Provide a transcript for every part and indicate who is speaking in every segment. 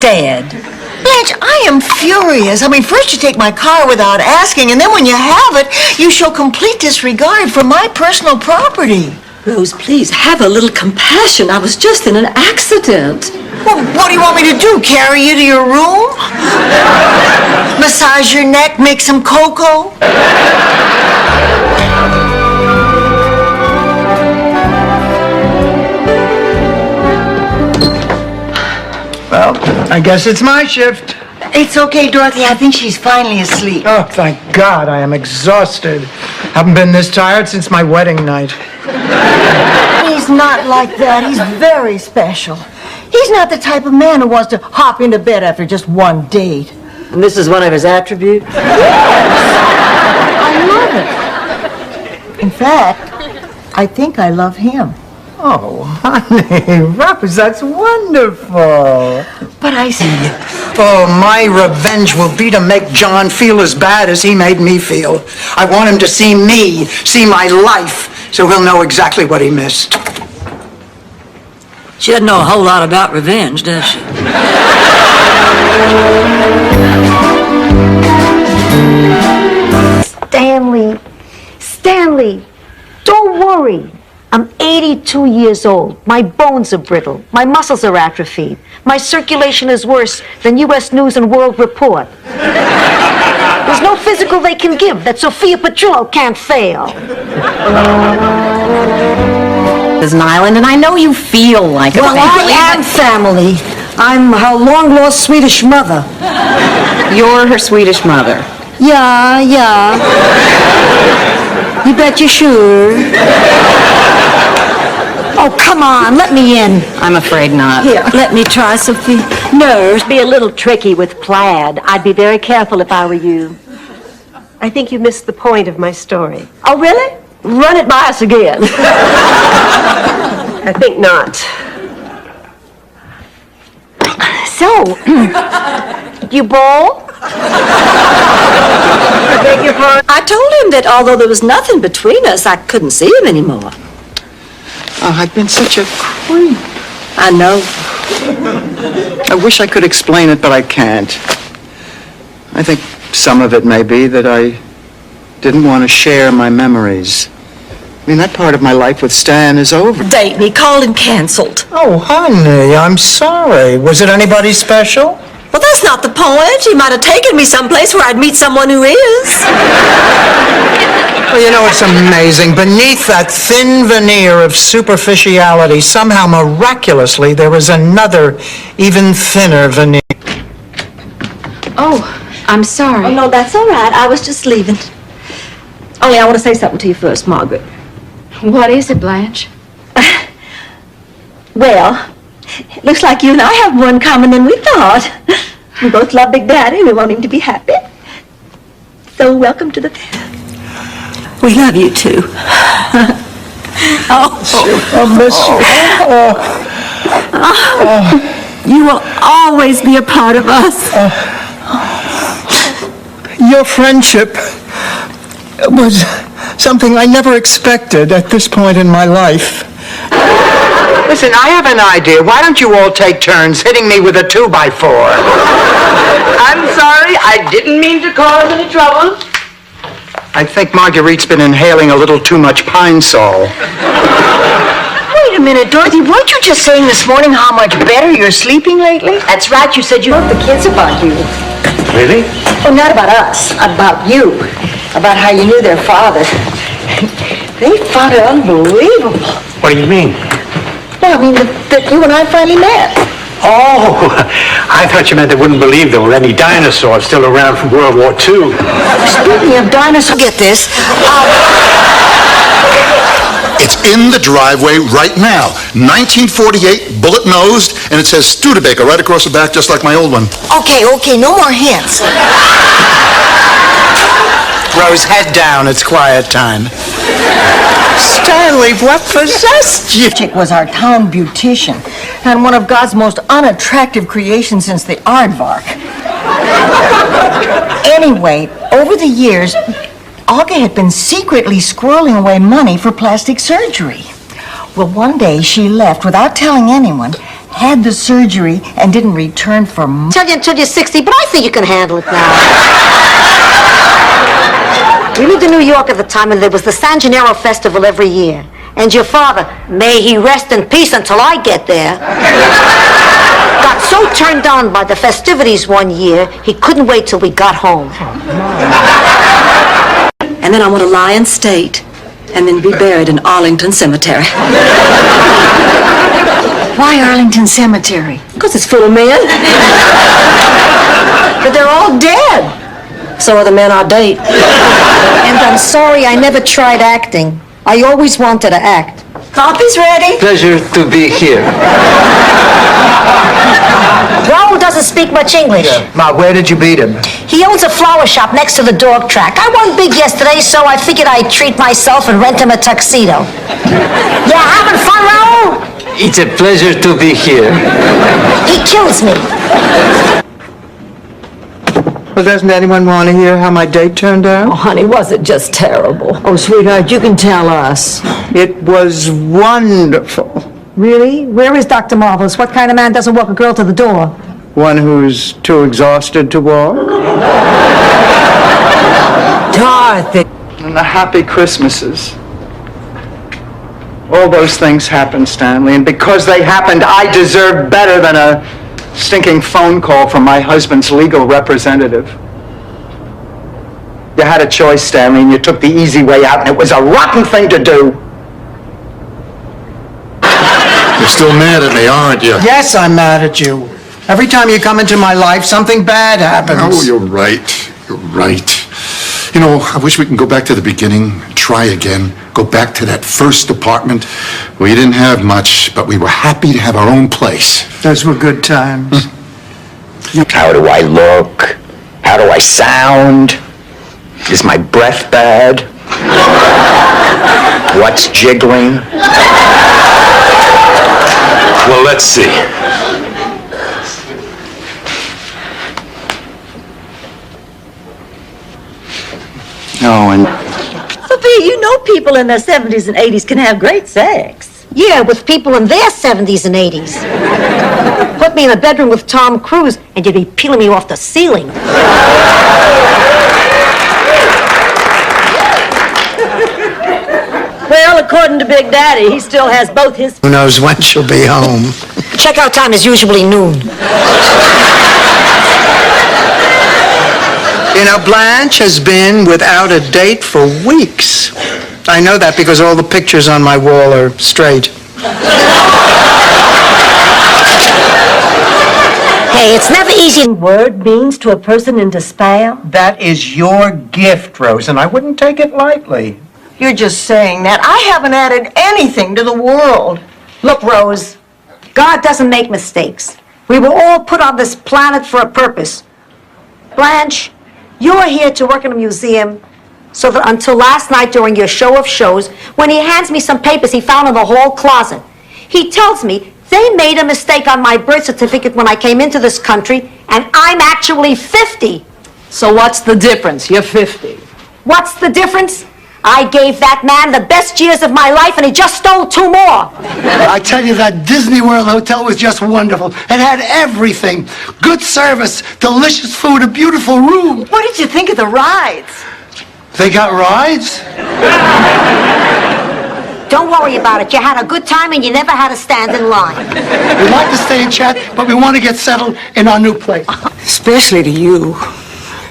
Speaker 1: instead.
Speaker 2: Blanche, I am furious. I mean, first you take my car without asking, and then when you have it, you show complete disregard for my personal property.
Speaker 1: Rose, please, have a little compassion. I was just in an accident.
Speaker 2: Well, what do you want me to do, carry you to your room? Massage your neck, make some cocoa?
Speaker 3: Well, I guess it's my shift.
Speaker 2: It's okay, Dorothy. I think she's finally asleep.
Speaker 3: Oh, thank God. I am exhausted. Haven't been this tired since my wedding night.
Speaker 2: He's not like that. He's very special. He's not the type of man who wants to hop into bed after just one date.
Speaker 4: And this is one of his attributes?
Speaker 2: I love it. In fact, I think I love him.
Speaker 3: Oh, honey, Rose, that's wonderful.
Speaker 2: But I see.
Speaker 3: Oh, my revenge will be to make John feel as bad as he made me feel. I want him to see me, see my life, so he'll know exactly what he missed.
Speaker 1: She doesn't know a whole lot about revenge, does she?
Speaker 5: Stanley, don't worry. I'm 82 years old. My bones are brittle. My muscles are atrophied. My circulation is worse than U.S. News and World Report. There's no physical they can give that Sophia Petrillo can't fail.
Speaker 6: There's an island, and I know you feel like a
Speaker 5: Well,
Speaker 6: family.
Speaker 5: I am family. I'm her long-lost Swedish mother.
Speaker 6: You're her Swedish mother.
Speaker 5: Yeah. You bet you sure. Oh, come on, let me in.
Speaker 6: I'm afraid not.
Speaker 5: Here, let me try, Sophie. Nurse, be a little tricky with plaid. I'd be very careful if I were you.
Speaker 7: I think you missed the point of my story.
Speaker 5: Oh, really? Run it by us again.
Speaker 7: I think not.
Speaker 5: So, you bowl?
Speaker 7: I beg your pardon?
Speaker 1: I told him that although there was nothing between us, I couldn't see him anymore.
Speaker 3: Oh, I've been such a creep.
Speaker 1: I know.
Speaker 3: I wish I could explain it, but I can't. I think some of it may be that I didn't want to share my memories. I mean, that part of my life with Stan is over.
Speaker 1: Dayton, he called and canceled.
Speaker 3: Oh, honey, I'm sorry. Was it anybody special?
Speaker 1: Well, that's not the point. He might have taken me someplace where I'd meet someone who is.
Speaker 3: Well, you know, it's amazing. Beneath that thin veneer of superficiality, somehow miraculously, there is another, even thinner veneer.
Speaker 6: Oh, I'm sorry.
Speaker 5: Oh, no, that's all right. I was just leaving. Only I want to say something to you first, Margaret.
Speaker 6: What is it, Blanche?
Speaker 5: Well, it looks like you and I have more in common than we thought. We both love Big Daddy and we want him to be happy. So welcome to the family.
Speaker 1: We love you, too.
Speaker 3: I miss you.
Speaker 5: You will always be a part of us.
Speaker 3: Your friendship was something I never expected at this point in my life. Listen, I have an idea. Why don't you all take turns hitting me with a 2x4?
Speaker 8: I'm sorry, I didn't mean to cause any trouble.
Speaker 3: I think Marguerite's been inhaling a little too much Pine Sol.
Speaker 2: Wait a minute, Dorothy. Weren't you just saying this morning how much better you're sleeping lately?
Speaker 5: That's right. You said you loved the kids about you.
Speaker 3: Really?
Speaker 5: Oh, not about us. About you. About how you knew their father. They found it unbelievable.
Speaker 9: What do you mean?
Speaker 5: Well, I mean, that you and I finally met.
Speaker 9: Oh, I thought you meant they wouldn't believe there were any dinosaurs still around from World War II.
Speaker 5: Speaking of dinosaurs, get this.
Speaker 10: It's in the driveway right now. 1948, bullet-nosed, and it says Studebaker right across the back, just like my old one.
Speaker 2: Okay, no more hints.
Speaker 3: Rose, head down. It's quiet time. Stanley, what possessed you?
Speaker 2: Chick was our town beautician and one of God's most unattractive creations since the aardvark. Anyway, over the years, Olga had been secretly squirreling away money for plastic surgery. Well, one day she left without telling anyone, had the surgery, and didn't return for months.
Speaker 5: Tell you until you're 60, but I think you can handle it now. We lived in New York at the time, and there was the San Gennaro Festival every year. And your father, may he rest in peace until I get there, got so turned on by the festivities one year, he couldn't wait till we got home.
Speaker 1: And then I want to lie in state and then be buried in Arlington Cemetery.
Speaker 2: Why Arlington Cemetery?
Speaker 1: Because it's full of men. But they're all dead. So are the men I date.
Speaker 5: And I'm sorry I never tried acting. I always wanted to act.
Speaker 1: Coffee's ready.
Speaker 3: Pleasure to be here.
Speaker 5: Raoul doesn't speak much English.
Speaker 3: Ma, where did you beat him?
Speaker 5: He owns a flower shop next to the dog track. I won big yesterday, so I figured I'd treat myself and rent him a tuxedo. Yeah, having fun, Raoul?
Speaker 3: It's a pleasure to be here.
Speaker 5: He kills me.
Speaker 3: Well, doesn't anyone want to hear how my date turned out?
Speaker 1: Oh, honey, was it just terrible?
Speaker 4: Oh, sweetheart, you can tell us.
Speaker 3: It was wonderful.
Speaker 5: Really? Where is Dr. Marvelous? What kind of man doesn't walk a girl to the door?
Speaker 3: One who's too exhausted to walk.
Speaker 4: Dorothy.
Speaker 3: And the happy Christmases. All those things happened, Stanley, and because they happened, I deserve better than a stinking phone call from my husband's legal representative. You had a choice, Stanley, and you took the easy way out, and it was a rotten thing to do.
Speaker 10: You're still mad at me, aren't you?
Speaker 3: Yes, I'm mad at you. Every time you come into my life, something bad happens.
Speaker 10: Oh, you're right. You're right. You know, I wish we can go back to the beginning, try again, go back to that first apartment. We didn't have much, but we were happy to have our own place.
Speaker 3: Those were good times.
Speaker 11: How do I look? How do I sound? Is my breath bad? What's jiggling?
Speaker 9: Well, let's see.
Speaker 3: Oh, and
Speaker 1: Sophia, you know people in their 70s and 80s can have great sex.
Speaker 5: Yeah, with people in their 70s and 80s. Put me in a bedroom with Tom Cruise, and you'd be peeling me off the ceiling.
Speaker 1: Well, according to Big Daddy, he still has both his...
Speaker 3: who knows when she'll be home.
Speaker 5: Checkout time is usually noon.
Speaker 3: You know, Blanche has been without a date for weeks. I know that because all the pictures on my wall are straight.
Speaker 5: Hey, it's never easy.
Speaker 1: Word means to a person in despair.
Speaker 3: That is your gift, Rose, and I wouldn't take it lightly.
Speaker 2: You're just saying that. I haven't added anything to the world.
Speaker 5: Look, Rose, God doesn't make mistakes. We were all put on this planet for a purpose. Blanche, you're here to work in a museum so that until last night during your show of shows, when he hands me some papers he found in the hall closet, he tells me they made a mistake on my birth certificate when I came into this country, and I'm actually 50.
Speaker 4: So what's the difference? You're 50.
Speaker 5: What's the difference? I gave that man the best years of my life, and he just stole 2 more.
Speaker 12: I tell you, that Disney World hotel was just wonderful. It had everything. Good service, delicious food, a beautiful room.
Speaker 2: What did you think of the rides?
Speaker 12: They got rides?
Speaker 5: Don't worry about it. You had a good time, and you never had to stand in line.
Speaker 12: We'd like to stay and chat, but we want to get settled in our new place.
Speaker 4: Especially to you.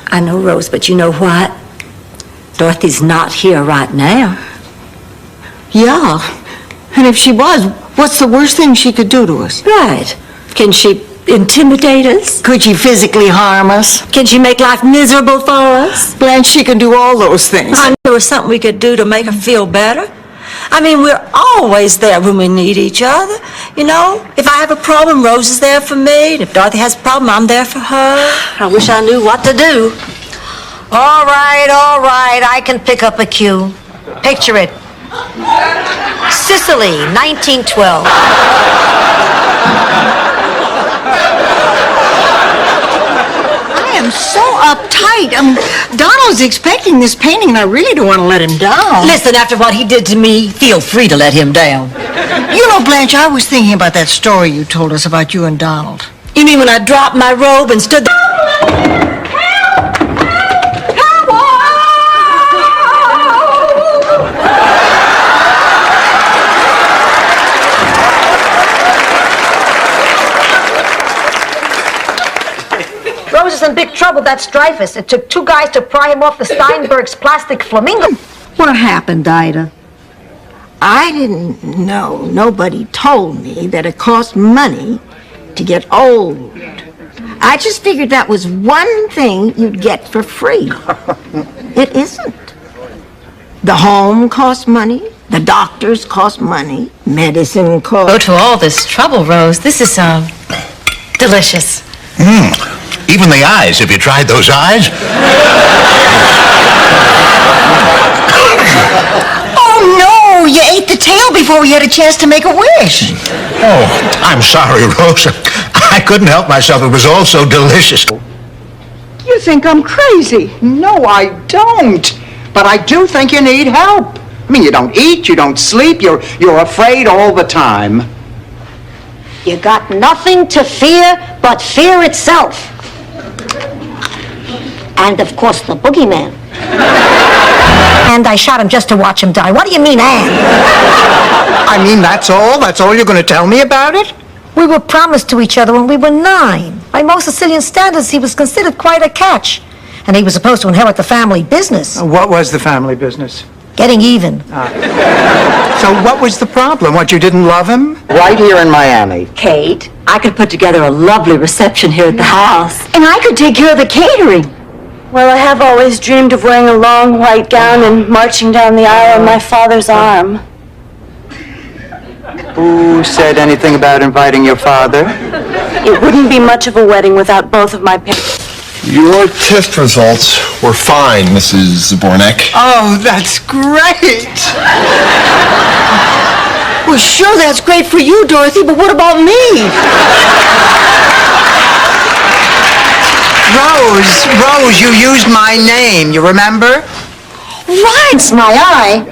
Speaker 1: I know, Rose, but you know what? Dorothy's not here right now.
Speaker 4: Yeah. And if she was, what's the worst thing she could do to us?
Speaker 1: Right. Can she intimidate us?
Speaker 4: Could she physically harm us?
Speaker 1: Can she make life miserable for us?
Speaker 4: Blanche, she can do all those things.
Speaker 1: I knew there was something we could do to make her feel better. I mean, we're always there when we need each other. You know, if I have a problem, Rose is there for me. And if Dorothy has a problem, I'm there for her. I wish I knew what to do.
Speaker 5: All right, I can pick up a cue. Picture it. Sicily, 1912.
Speaker 2: I am so uptight. Donald's expecting this painting, and I really don't want to let him down.
Speaker 1: Listen, after what he did to me, feel free to let him down.
Speaker 2: You know, Blanche, I was thinking about that story you told us about you and Donald.
Speaker 1: You mean when I dropped my robe and stood there?
Speaker 5: Rose is in big trouble, that's Dreyfus. It took 2 guys to pry him off the Steinberg's plastic flamingo.
Speaker 4: What happened, Ida? I didn't know. Nobody told me that it cost money to get old. I just figured that was one thing you'd get for free. It isn't. The home costs money. The doctors cost money. Medicine costs...
Speaker 6: Go to all this trouble, Rose. This is, delicious.
Speaker 13: Even the eyes. Have you tried those eyes?
Speaker 2: Oh, no! You ate the tail before we had a chance to make a wish.
Speaker 13: Oh, I'm sorry, Rose. I couldn't help myself. It was all so delicious.
Speaker 3: You think I'm crazy? No, I don't. But I do think you need help. I mean, you don't eat, you don't sleep, you're afraid all the time.
Speaker 5: You got nothing to fear but fear itself. And, of course, the boogeyman. And I shot him just to watch him die. What do you mean, and?
Speaker 3: I mean, that's all? That's all you're going to tell me about it?
Speaker 5: We were promised to each other when we were 9. By most Sicilian standards, he was considered quite a catch. And he was supposed to inherit the family business.
Speaker 3: What was the family business?
Speaker 5: Getting even.
Speaker 3: So what was the problem? What, you didn't love him? Right here in Miami.
Speaker 1: Kate, I could put together a lovely reception here at the house. And I could take care of the catering.
Speaker 6: Well, I have always dreamed of wearing a long white gown and marching down the aisle on my father's arm.
Speaker 3: Who said anything about inviting your father?
Speaker 6: It wouldn't be much of a wedding without both of my parents.
Speaker 13: Your test results were fine, Mrs. Zabornik.
Speaker 3: Oh, that's great!
Speaker 4: Well, sure, that's great for you, Dorothy, but what about me?
Speaker 3: Rose, you used my name, you remember?
Speaker 5: Right, it's my eye.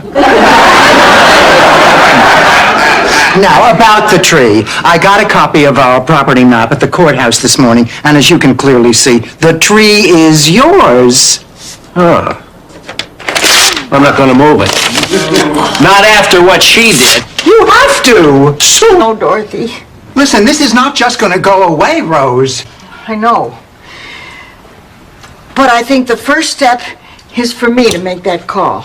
Speaker 3: Now, about the tree. I got a copy of our property map at the courthouse this morning, and as you can clearly see, the tree is yours.
Speaker 9: Huh. I'm not going to move it. Not after what she did.
Speaker 3: You have to!
Speaker 4: No, Dorothy.
Speaker 3: Listen, this is not just going to go away, Rose.
Speaker 4: I know. But I think the first step is for me to make that call.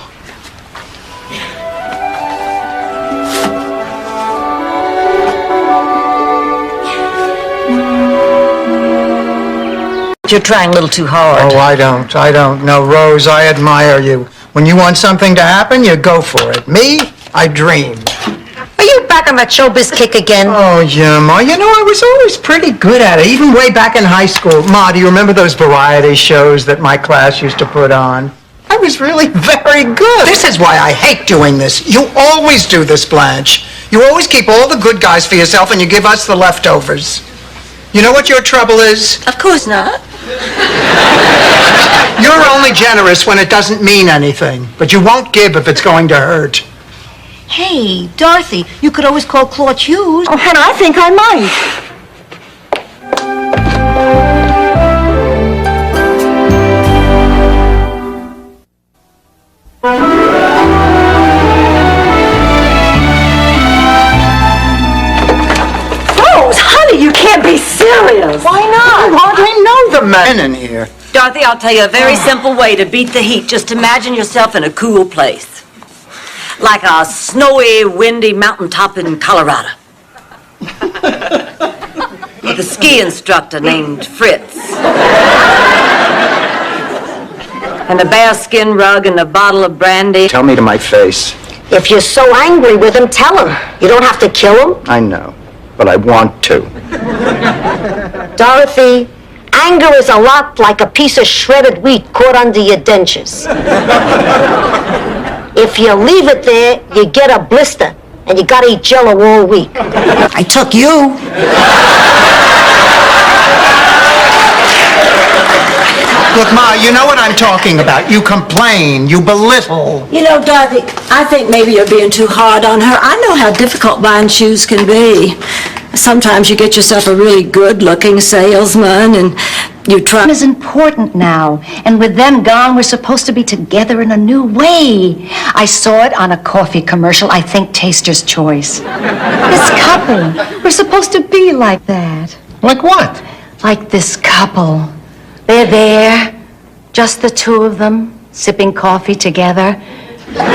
Speaker 1: You're trying a little too hard.
Speaker 3: Oh, I don't. No, Rose, I admire you. When you want something to happen, you go for it. Me, I dream.
Speaker 5: Are you back on that showbiz kick again?
Speaker 3: Oh, yeah, Ma, you know, I was always pretty good at it, even way back in high school. Ma, do you remember those variety shows that my class used to put on? I was really very good. This is why I hate doing this. You always do this, Blanche. You always keep all the good guys for yourself and you give us the leftovers. You know what your trouble is?
Speaker 1: Of course not.
Speaker 3: You're only generous when it doesn't mean anything, but you won't give if it's going to hurt.
Speaker 5: Hey, Dorothy, you could always call Claude Hughes.
Speaker 4: Oh, and I think I might.
Speaker 1: Rose, honey, you can't be serious.
Speaker 3: Why not? I hardly know the men in here.
Speaker 1: Dorothy, I'll tell you a very simple way to beat the heat. Just imagine yourself in a cool place. Like a snowy, windy mountaintop in Colorado. With a ski instructor named Fritz. And a bearskin rug and a bottle of brandy.
Speaker 3: Tell me to my face.
Speaker 5: If you're so angry with him, tell him. You don't have to kill him.
Speaker 3: I know, but I want to.
Speaker 5: Dorothy, anger is a lot like a piece of shredded wheat caught under your dentures. If you leave it there, you get a blister, and you gotta eat Jell-O all week.
Speaker 2: I took you.
Speaker 3: Look, Ma, you know what I'm talking about. You complain, you belittle.
Speaker 1: You know, Dorothy, I think maybe you're being too hard on her. I know how difficult buying shoes can be. Sometimes you get yourself a really good-looking salesman and you try...
Speaker 14: is important now, and with them gone, we're supposed to be together in a new way. I saw it on a coffee commercial, I think Taster's Choice. This couple, we're supposed to be like that.
Speaker 3: Like what?
Speaker 14: Like this couple. They're there, just the two of them, sipping coffee together.
Speaker 15: That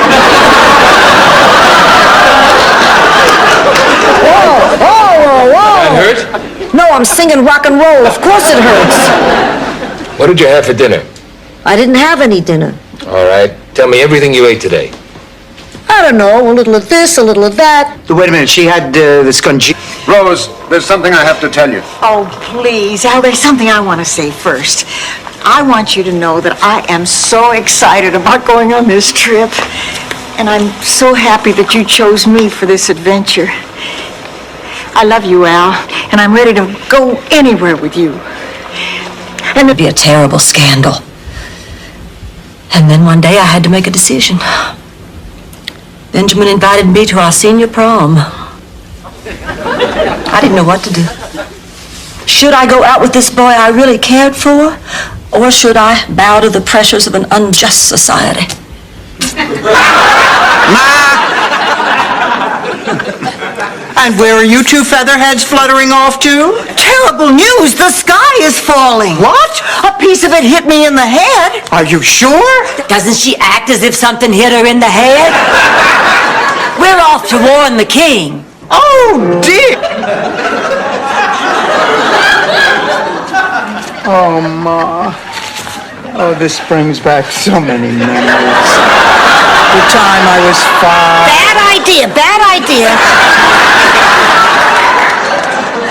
Speaker 15: hurt?
Speaker 5: No, I'm singing rock and roll. Of course it hurts.
Speaker 15: What did you have for dinner?
Speaker 5: I didn't have any dinner.
Speaker 15: All right. Tell me everything you ate today.
Speaker 5: I don't know, a little of this, a little of that.
Speaker 3: Wait a minute, she had this conge...
Speaker 10: Rose, there's something I have to tell you.
Speaker 2: Oh, please, Al, there's something I want to say first. I want you to know that I am so excited about going on this trip. And I'm so happy that you chose me for this adventure. I love you, Al, and I'm ready to go anywhere with you.
Speaker 1: And it'd be a terrible scandal. And then one day I had to make a decision. Benjamin invited me to our senior prom. I didn't know what to do. Should I go out with this boy I really cared for, or should I bow to the pressures of an unjust society?
Speaker 3: And where are you two featherheads fluttering off to?
Speaker 2: Terrible news! The sky is falling!
Speaker 3: What?
Speaker 2: A piece of it hit me in the head.
Speaker 3: Are you sure?
Speaker 1: Doesn't she act as if something hit her in the head? We're off to warn the king.
Speaker 3: Oh, dear! Oh, Ma. Oh, this brings back so many memories. The time I was 5.
Speaker 5: Bad idea.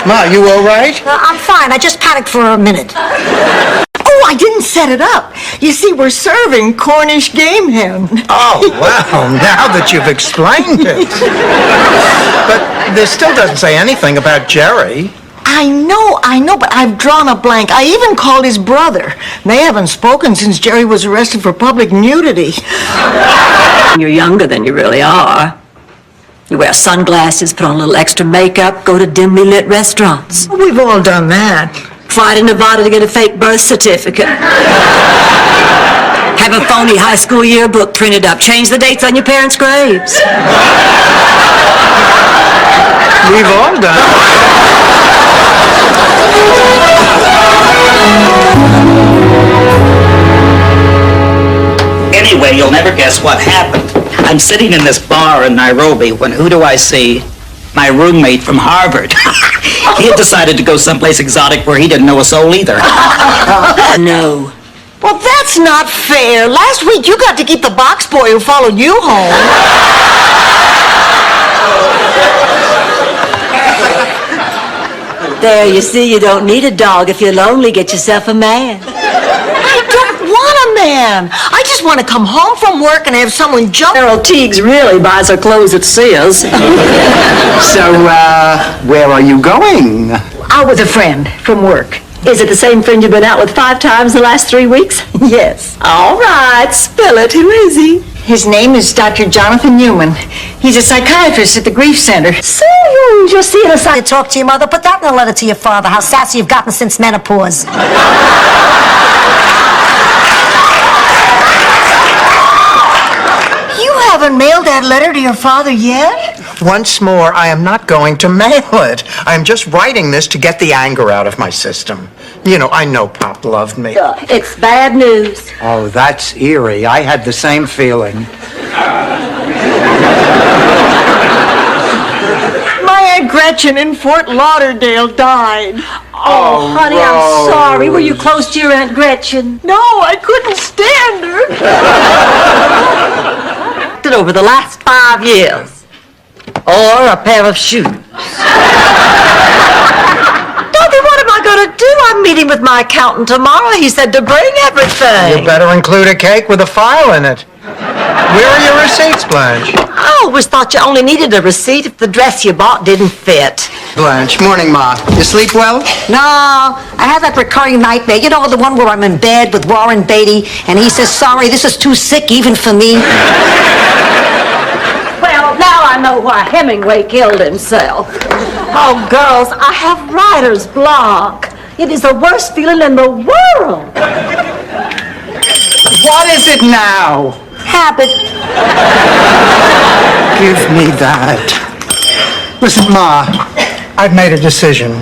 Speaker 3: Ma, you all right?
Speaker 5: I'm fine. I just panicked for a minute.
Speaker 2: Oh, I didn't set it up. You see, we're serving Cornish game hen.
Speaker 3: Oh, well, now that you've explained it. But this still doesn't say anything about Jerry.
Speaker 2: I know, but I've drawn a blank. I even called his brother. They haven't spoken since Jerry was arrested for public nudity.
Speaker 1: You're younger than you really are. You wear sunglasses, put on a little extra makeup, go to dimly lit restaurants.
Speaker 2: We've all done that.
Speaker 1: Fly to Nevada to get a fake birth certificate. Have a phony high school yearbook printed up. Change the dates on your parents' graves.
Speaker 3: We've all done it.
Speaker 16: Anyway, you'll never guess what happened. I'm sitting in this bar in Nairobi when who do I see? My roommate from Harvard. He had decided to go someplace exotic where he didn't know a soul either.
Speaker 1: No.
Speaker 2: Well, that's not fair. Last week you got to keep the box boy who followed you home.
Speaker 1: There, you see, you don't need a dog. If you're lonely, get yourself a man.
Speaker 2: I don't want a man. I just want to come home from work and have someone jump.
Speaker 1: Carol Teagues really buys her clothes at Sears.
Speaker 3: So, where are you going?
Speaker 1: Out with a friend from work. Is it the same friend you've been out with 5 times in the last 3 weeks? Yes. All right, spill it. Who is he?
Speaker 2: His name is Dr. Jonathan Newman. He's a psychiatrist at the Grief Center.
Speaker 5: So you're seeing us to talk to your mother. Put that in a letter to your father, how sassy you've gotten since menopause.
Speaker 2: You haven't mailed that letter to your father yet?
Speaker 3: Once more, I am not going to mail it. I am just writing this to get the anger out of my system. You know, I know Pop loved me.
Speaker 1: It's bad news.
Speaker 3: Oh, that's eerie. I had the same feeling.
Speaker 2: My Aunt Gretchen in Fort Lauderdale died.
Speaker 1: Oh, honey,
Speaker 3: Rose.
Speaker 1: I'm sorry. Were you close to your Aunt Gretchen?
Speaker 2: No, I couldn't stand her.
Speaker 1: Over the last 5 years. Or a pair of shoes. Dorothy, what am I going to do? I'm meeting with my accountant tomorrow. He said to bring everything.
Speaker 3: You better include a cake with a file in it. Where are your receipts, Blanche.
Speaker 1: I always thought you only needed a receipt if the dress you bought didn't fit.
Speaker 3: Blanche, morning, Ma. You sleep well?
Speaker 5: No, I have that recurring nightmare. You know, the one where I'm in bed with Warren Beatty, and he says, sorry, this is too sick even for me.
Speaker 1: Well, now I know why Hemingway killed himself. Oh, girls, I have writer's block. It is the worst feeling in the world.
Speaker 3: What is it now?
Speaker 5: Habit.
Speaker 3: Give me that. Listen, Ma, I've made a decision.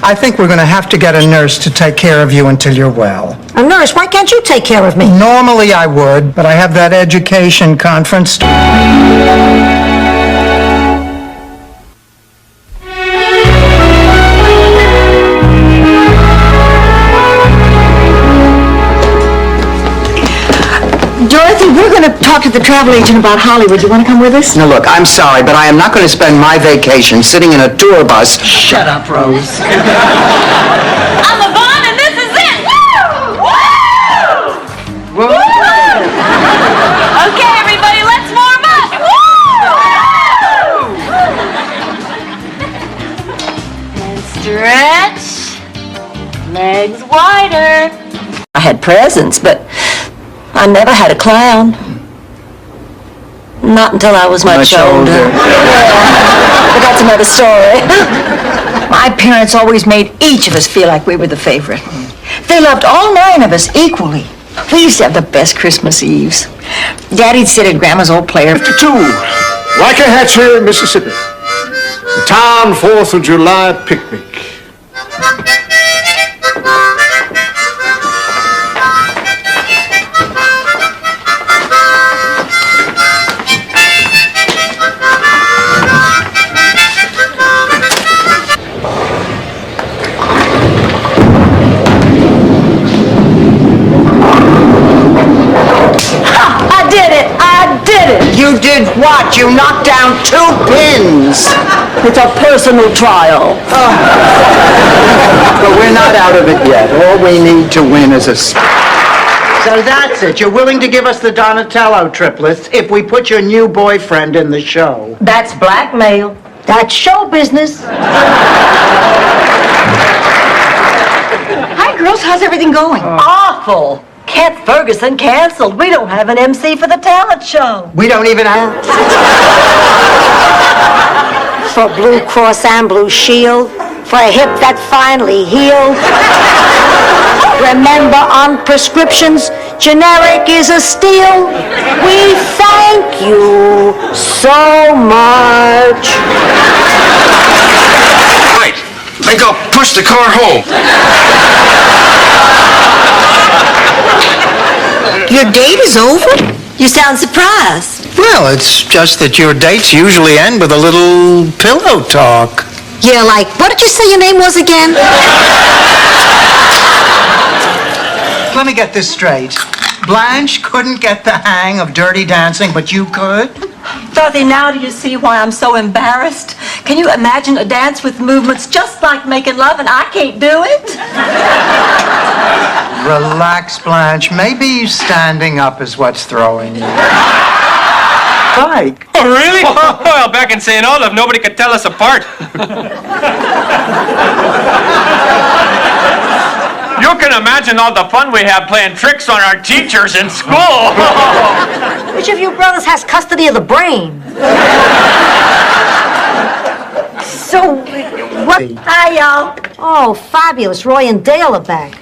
Speaker 3: I think we're going to have to get a nurse to take care of you until you're well.
Speaker 5: A nurse, why can't you take care of me?
Speaker 3: Normally I would, but I have that education conference.
Speaker 2: Dorothy, we're going to talk to the travel agent about Hollywood. You want to come with us?
Speaker 3: Now look, I'm sorry, but I am not going to spend my vacation sitting in a tour bus. Shut up, Rose.
Speaker 6: I'm Yvonne, and this is it! Woo! Woo! Woo! Okay, everybody, let's warm up! Woo! And stretch. Legs wider.
Speaker 1: I had presents, but I never had a clown. Not until I was much older. Yeah, but that's another story.
Speaker 2: My parents always made each of us feel like we were the favorite. They loved all 9 of us equally. We used to have the best Christmas Eves. Daddy'd sit at Grandma's old player.
Speaker 17: 52, Waxahachie, Mississippi. The town 4th of July picnic.
Speaker 3: You did what? You knocked down 2 pins.
Speaker 1: It's a personal trial.
Speaker 3: But we're not out of it yet. All we need to win is a... So that's it. You're willing to give us the Donatello triplets if we put your new boyfriend in the show.
Speaker 1: That's blackmail.
Speaker 5: That's show business.
Speaker 2: Hi, girls. How's everything going?
Speaker 1: Awful. Kent Ferguson canceled. We don't have an MC for the talent show.
Speaker 3: We don't even have...
Speaker 5: For Blue Cross and Blue Shield, for a hip that finally healed. Remember, on prescriptions, generic is a steal. We thank you so much.
Speaker 13: Right. Think I'll push the car home.
Speaker 1: Your date is over? You sound surprised.
Speaker 3: Well, it's just that your dates usually end with a little pillow talk.
Speaker 5: Yeah, like, what did you say your name was again?
Speaker 3: Let me get this straight. Blanche couldn't get the hang of Dirty Dancing, but you could?
Speaker 1: Dorothy, now do you see why I'm so embarrassed? Can you imagine a dance with movements just like making love and I can't do it?
Speaker 3: Relax, Blanche. Maybe standing up is what's throwing you. Mike.
Speaker 18: Oh, really? Well, back in St. Olaf, nobody could tell us apart. You can imagine all the fun we have playing tricks on our teachers in school.
Speaker 5: Which of you brothers has custody of the brain? So, what?
Speaker 1: Hi, y'all.
Speaker 5: Oh, fabulous. Roy and Dale are back.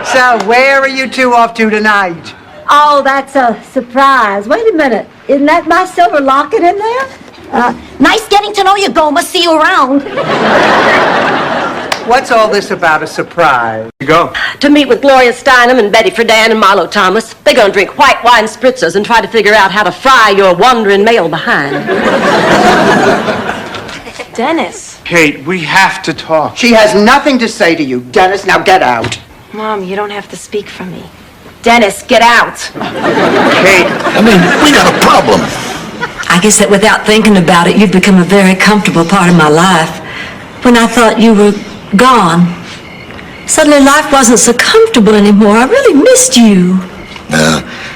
Speaker 3: So, where are you two off to tonight?
Speaker 1: Oh, that's a surprise. Wait a minute. Isn't that my silver locket in there?
Speaker 5: Nice getting to know you, Goma. See you around.
Speaker 3: What's all this about a surprise?
Speaker 18: You go.
Speaker 7: To meet with Gloria Steinem and Betty Friedan and Marlo Thomas. They're going to drink white wine spritzers and try to figure out how to fry your wandering male behind.
Speaker 6: Dennis.
Speaker 17: Kate, we have to talk.
Speaker 3: She has nothing to say to you. Dennis, now get out.
Speaker 6: Mom, you don't have to speak for me.
Speaker 7: Dennis, get out.
Speaker 17: Kate.
Speaker 13: I mean, we got a problem.
Speaker 1: I guess that without thinking about it, you've become a very comfortable part of my life. When I thought you were gone, suddenly life wasn't so comfortable anymore. I really missed you.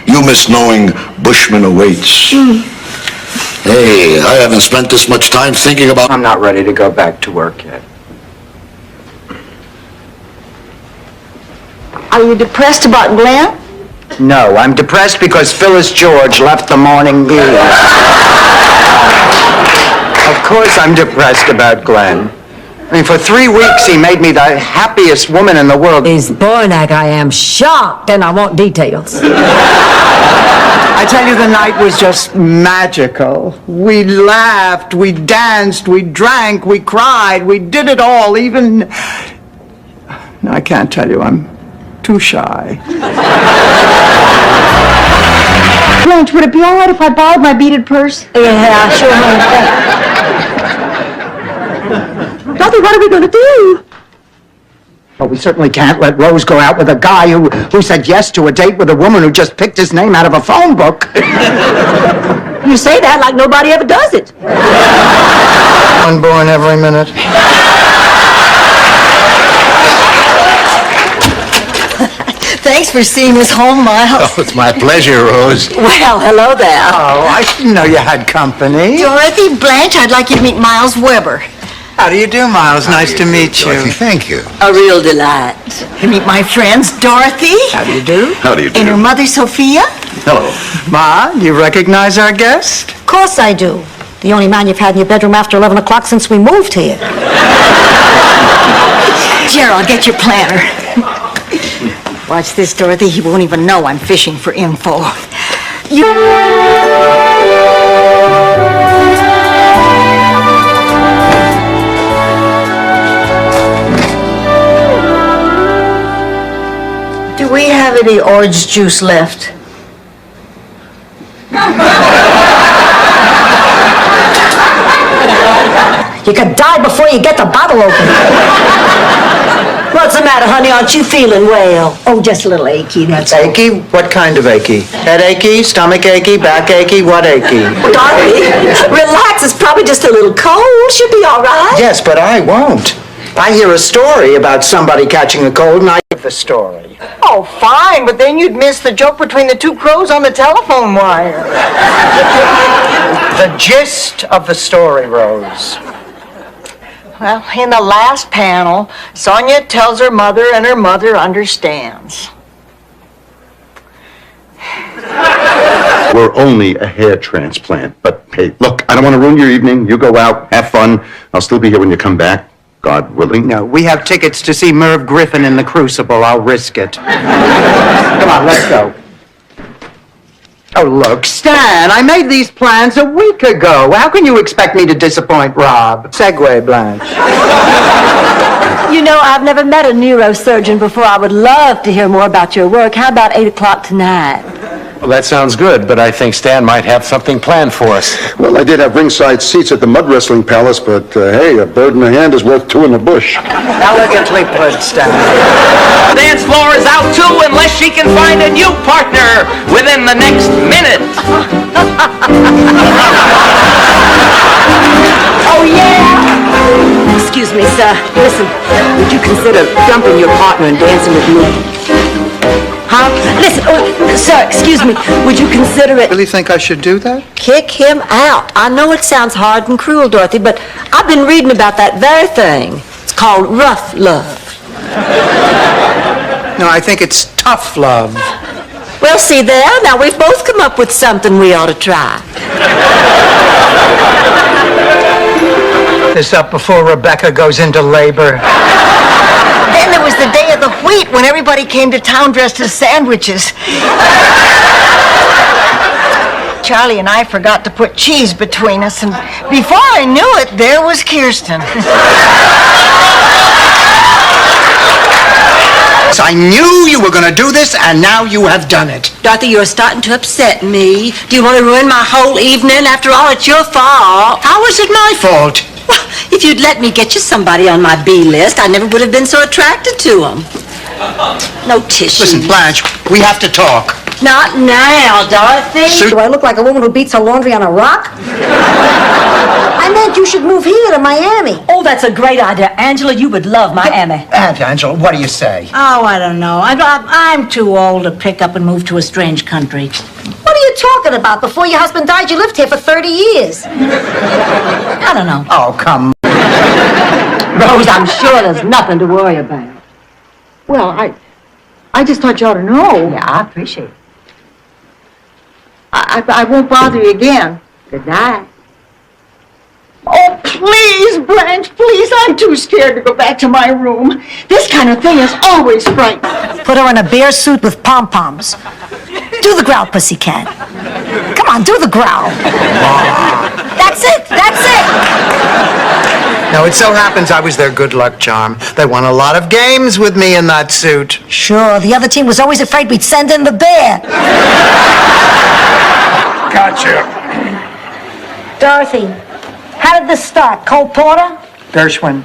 Speaker 13: You miss knowing Bushman awaits. Hey, I haven't spent this much time thinking about...
Speaker 3: I'm not ready to go back to work yet.
Speaker 2: Are you depressed about Glenn?
Speaker 3: No, I'm depressed because Phyllis George left the Morning News. Of course I'm depressed about Glenn. I mean, for 3 weeks he made me the happiest woman in the world.
Speaker 7: Is Bornak, I am shocked, and I want details.
Speaker 3: I tell you, the night was just magical. We laughed, we danced, we drank, we cried, we did it all, even... No, I can't tell you, I'm too shy.
Speaker 14: Blanche, would it be all right if I borrowed my beaded purse?
Speaker 7: Yeah, sure.
Speaker 14: Dorothy, what are we going to do?
Speaker 3: Well, we certainly can't let Rose go out with a guy who said yes to a date with a woman who just picked his name out of a phone book.
Speaker 7: You say that like nobody ever does it.
Speaker 3: Unborn every minute.
Speaker 2: Thanks for seeing us home, Miles.
Speaker 13: Oh, it's my pleasure, Rose.
Speaker 7: Well, hello there.
Speaker 3: Oh, I didn't know you had company.
Speaker 2: Dorothy, Blanche, I'd like you to meet Miles Weber.
Speaker 3: How do you do, Miles? Nice to meet you.
Speaker 13: Dorothy, thank you.
Speaker 7: A real delight.
Speaker 2: You meet my friends, Dorothy.
Speaker 3: How do you do?
Speaker 13: How do you do?
Speaker 2: And her mother, Sophia.
Speaker 13: Hello.
Speaker 3: Ma, you recognize our guest?
Speaker 5: Of course I do. The only man you've had in your bedroom after 11 o'clock since we moved here.
Speaker 2: Gerald, get your planner. Watch this, Dorothy. He won't even know I'm fishing for info.
Speaker 1: Do we have any orange juice left?
Speaker 5: You could die before you get the bottle open.
Speaker 7: What's the matter, honey? Aren't you feeling well?
Speaker 2: Oh, just a little achy, that's all.
Speaker 3: Achy? What kind of achy? Head achy? Stomach achy? Back achy? What achy?
Speaker 7: Dorothy, relax. It's probably just a little cold. She'll be all right.
Speaker 3: Yes, but I won't. I hear a story about somebody catching a cold, and I give the story.
Speaker 2: Oh, fine, but then you'd miss the joke between the two crows on the telephone wire.
Speaker 3: The gist of the story, Rose.
Speaker 2: Well, in the last panel, Sonia tells her mother, and her mother understands.
Speaker 10: We're only a hair transplant. But hey, look, I don't want to ruin your evening. You go out, have fun. I'll still be here when you come back, God willing.
Speaker 3: No, we have tickets to see Merv Griffin in the Crucible. I'll risk it. Come on, let's go. Oh, look, Stan, I made these plans a week ago. How can you expect me to disappoint Rob? Segway, Blanche.
Speaker 7: You know, I've never met a neurosurgeon before. I would love to hear more about your work. How about 8 o'clock tonight?
Speaker 9: Well, that sounds good, but I think Stan might have something planned for us.
Speaker 10: Well, I did have ringside seats at the Mud Wrestling Palace, but hey, a bird in the hand is worth two in the bush.
Speaker 3: Elegantly put, Stan.
Speaker 8: The dance floor is out too unless she can find a new partner within the next minute.
Speaker 7: Oh, yeah? Excuse me, sir. Listen, would you consider dumping your partner and dancing with me? Huh? Listen, sir, excuse me. Would you consider it?
Speaker 3: Really think I should do that?
Speaker 1: Kick him out. I know it sounds hard and cruel, Dorothy, but I've been reading about that very thing. It's called rough love.
Speaker 3: No, I think it's tough love.
Speaker 1: Well, see there, now we've both come up with something we ought to try.
Speaker 3: This up before Rebecca goes into labor.
Speaker 2: Then there was the day of the wheat when everybody came to town dressed as sandwiches. Charlie and I forgot to put cheese between us, and before I knew it, there was Kirsten.
Speaker 3: I knew you were going to do this, and now you have done it.
Speaker 1: Dorothy, you're starting to upset me. Do you want to ruin my whole evening? After all, it's your fault.
Speaker 3: How is it my fault?
Speaker 1: Well, if you'd let me get you somebody on my B list, I never would have been so attracted to him. No tissue.
Speaker 3: Listen, Blanche, we have to talk.
Speaker 5: Not now, Dorothy. Do I look like a woman who beats her laundry on a rock? I meant you should move here to Miami.
Speaker 1: Oh, that's a great idea. Angela, you would love Miami.
Speaker 3: Aunt Angela, what do you say?
Speaker 5: Oh, I don't know. I'm too old to pick up and move to a strange country. What are you talking about? Before your husband died, you lived here for 30 years. I don't know.
Speaker 3: Oh, come on.
Speaker 5: Rose, I'm sure there's nothing to worry about.
Speaker 2: Well, I just thought you ought to know.
Speaker 5: Yeah, I appreciate it.
Speaker 2: I won't bother you again.
Speaker 5: Good night.
Speaker 2: Oh, please, Blanche, please. I'm too scared to go back to my room. This kind of thing is always frightening.
Speaker 5: Put her in a bear suit with pom-poms. Do the growl, pussycat. Come on, do the growl. That's it. That's it.
Speaker 3: Now, it so happens I was their good luck charm. They won a lot of games with me in that suit.
Speaker 5: Sure, the other team was always afraid we'd send in the bear.
Speaker 17: Gotcha.
Speaker 5: Dorothy, how did this start? Cole Porter?
Speaker 3: Gershwin.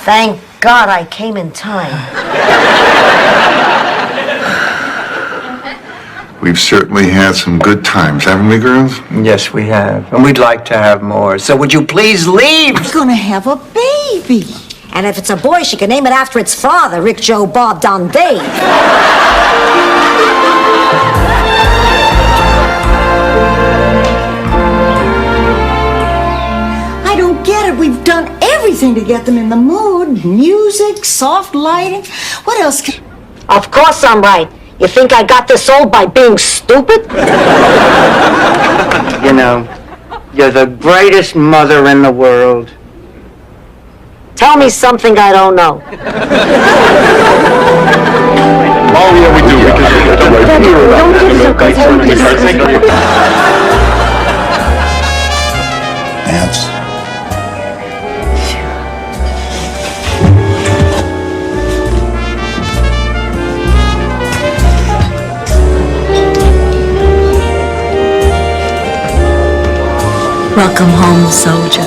Speaker 5: Thank God I came in time.
Speaker 10: We've certainly had some good times, haven't we, girls?
Speaker 3: Yes, we have. And we'd like to have more. So would you please leave?
Speaker 2: I'm gonna have a baby.
Speaker 5: And if it's a boy, she can name it after its father, Rick, Joe, Bob, Don, Dave.
Speaker 2: I don't get it. We've done everything to get them in the mood. Music, soft lighting. What else can...
Speaker 5: Of course I'm right. You think I got this old by being stupid?
Speaker 3: You know, you're the greatest mother in the world.
Speaker 5: Tell me something I don't know.
Speaker 10: Oh, yeah, we do.
Speaker 13: Nance?
Speaker 1: Welcome home, soldier.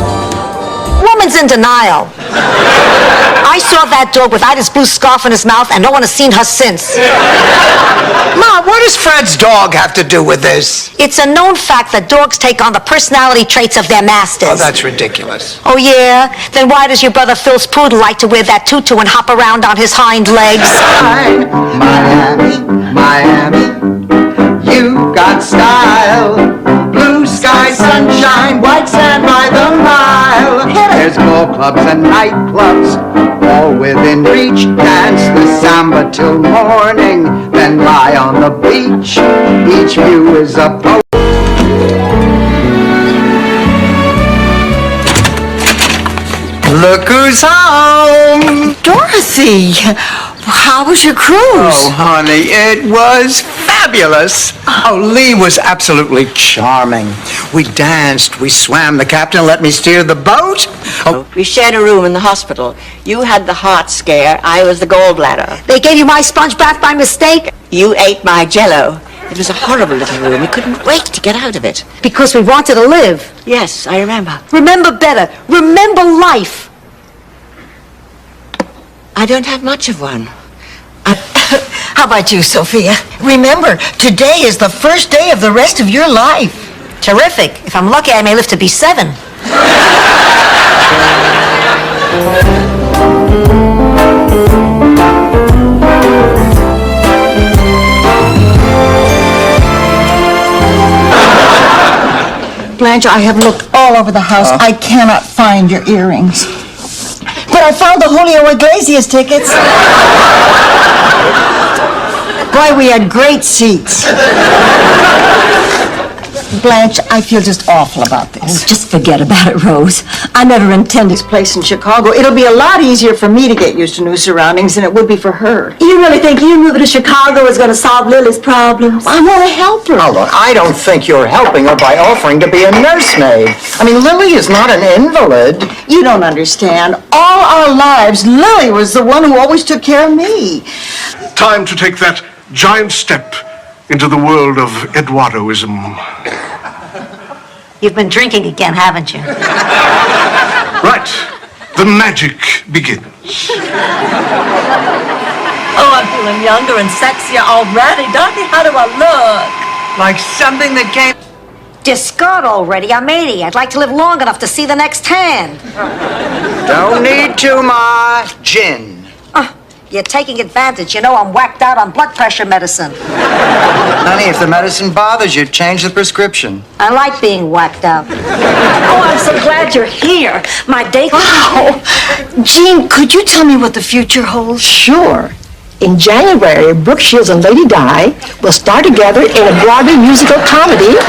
Speaker 5: Woman's in denial. I saw that dog with Ida's blue scarf in his mouth, and no one has seen her since.
Speaker 3: Ma, what does Fred's dog have to do with this?
Speaker 5: It's a known fact that dogs take on the personality traits of their masters.
Speaker 3: Oh, that's ridiculous.
Speaker 5: Oh, yeah? Then why does your brother Phil's poodle like to wear that tutu and hop around on his hind legs?
Speaker 3: Miami, Miami, you got style. Blue sky, sunshine, white sand by the mile. There's golf clubs and nightclubs, all within reach. Dance the samba till morning, then lie on the beach. Each view is a post. Look who's home!
Speaker 2: Dorothy, how was your cruise?
Speaker 3: Oh, honey, it was fabulous. Oh, Lee was absolutely charming. We danced, we swam. The captain let me steer the boat. Oh,
Speaker 4: We shared a room in the hospital. You had the heart scare. I was the gallbladder.
Speaker 5: They gave you my sponge bath by mistake?
Speaker 4: You ate my Jell-O. It was a horrible little room. We couldn't wait to get out of it.
Speaker 5: Because we wanted to live.
Speaker 4: Yes, I remember.
Speaker 5: Remember better. Remember life.
Speaker 4: I don't have much of one.
Speaker 2: How about you, Sophia? Remember, today is the first day of the rest of your life.
Speaker 5: Terrific. If I'm lucky, I may live to be 7.
Speaker 2: Blanche, I have looked all over the house. I cannot find your earrings. But I found the Julio Iglesias tickets. Boy, we had great seats. Blanche, I feel just awful about this.
Speaker 1: Just forget about it, Rose. I never intended...
Speaker 2: This place in Chicago, it'll be a lot easier for me to get used to new surroundings than it would be for her.
Speaker 1: You really think you moving to Chicago is going to solve Lily's problems?
Speaker 2: I want to help her.
Speaker 3: hold on. I don't think you're helping her by offering to be a nursemaid. I mean, Lily is not an invalid.
Speaker 2: You don't understand. All our lives, Lily was the one who always took care of me.
Speaker 17: Time to take that giant step into the world of Eduardoism.
Speaker 5: You've been drinking again, haven't you?
Speaker 17: Right. The magic begins.
Speaker 1: Oh, I'm feeling younger and sexier already. Dorothy, how do I look?
Speaker 3: Like something that came...
Speaker 5: Discard already. I'm 80. I'd like to live long enough to see the next hand.
Speaker 3: Don't need to, Ma. Gin.
Speaker 5: You're taking advantage. You know I'm whacked out on blood pressure medicine.
Speaker 3: Honey, if the medicine bothers you, change the prescription.
Speaker 5: I like being whacked out.
Speaker 1: Oh, I'm so glad you're here. My date...
Speaker 2: Wow. Jean, could you tell me what the future holds?
Speaker 7: Sure. In January, Brooke Shields and Lady Di will star together in a Broadway musical comedy.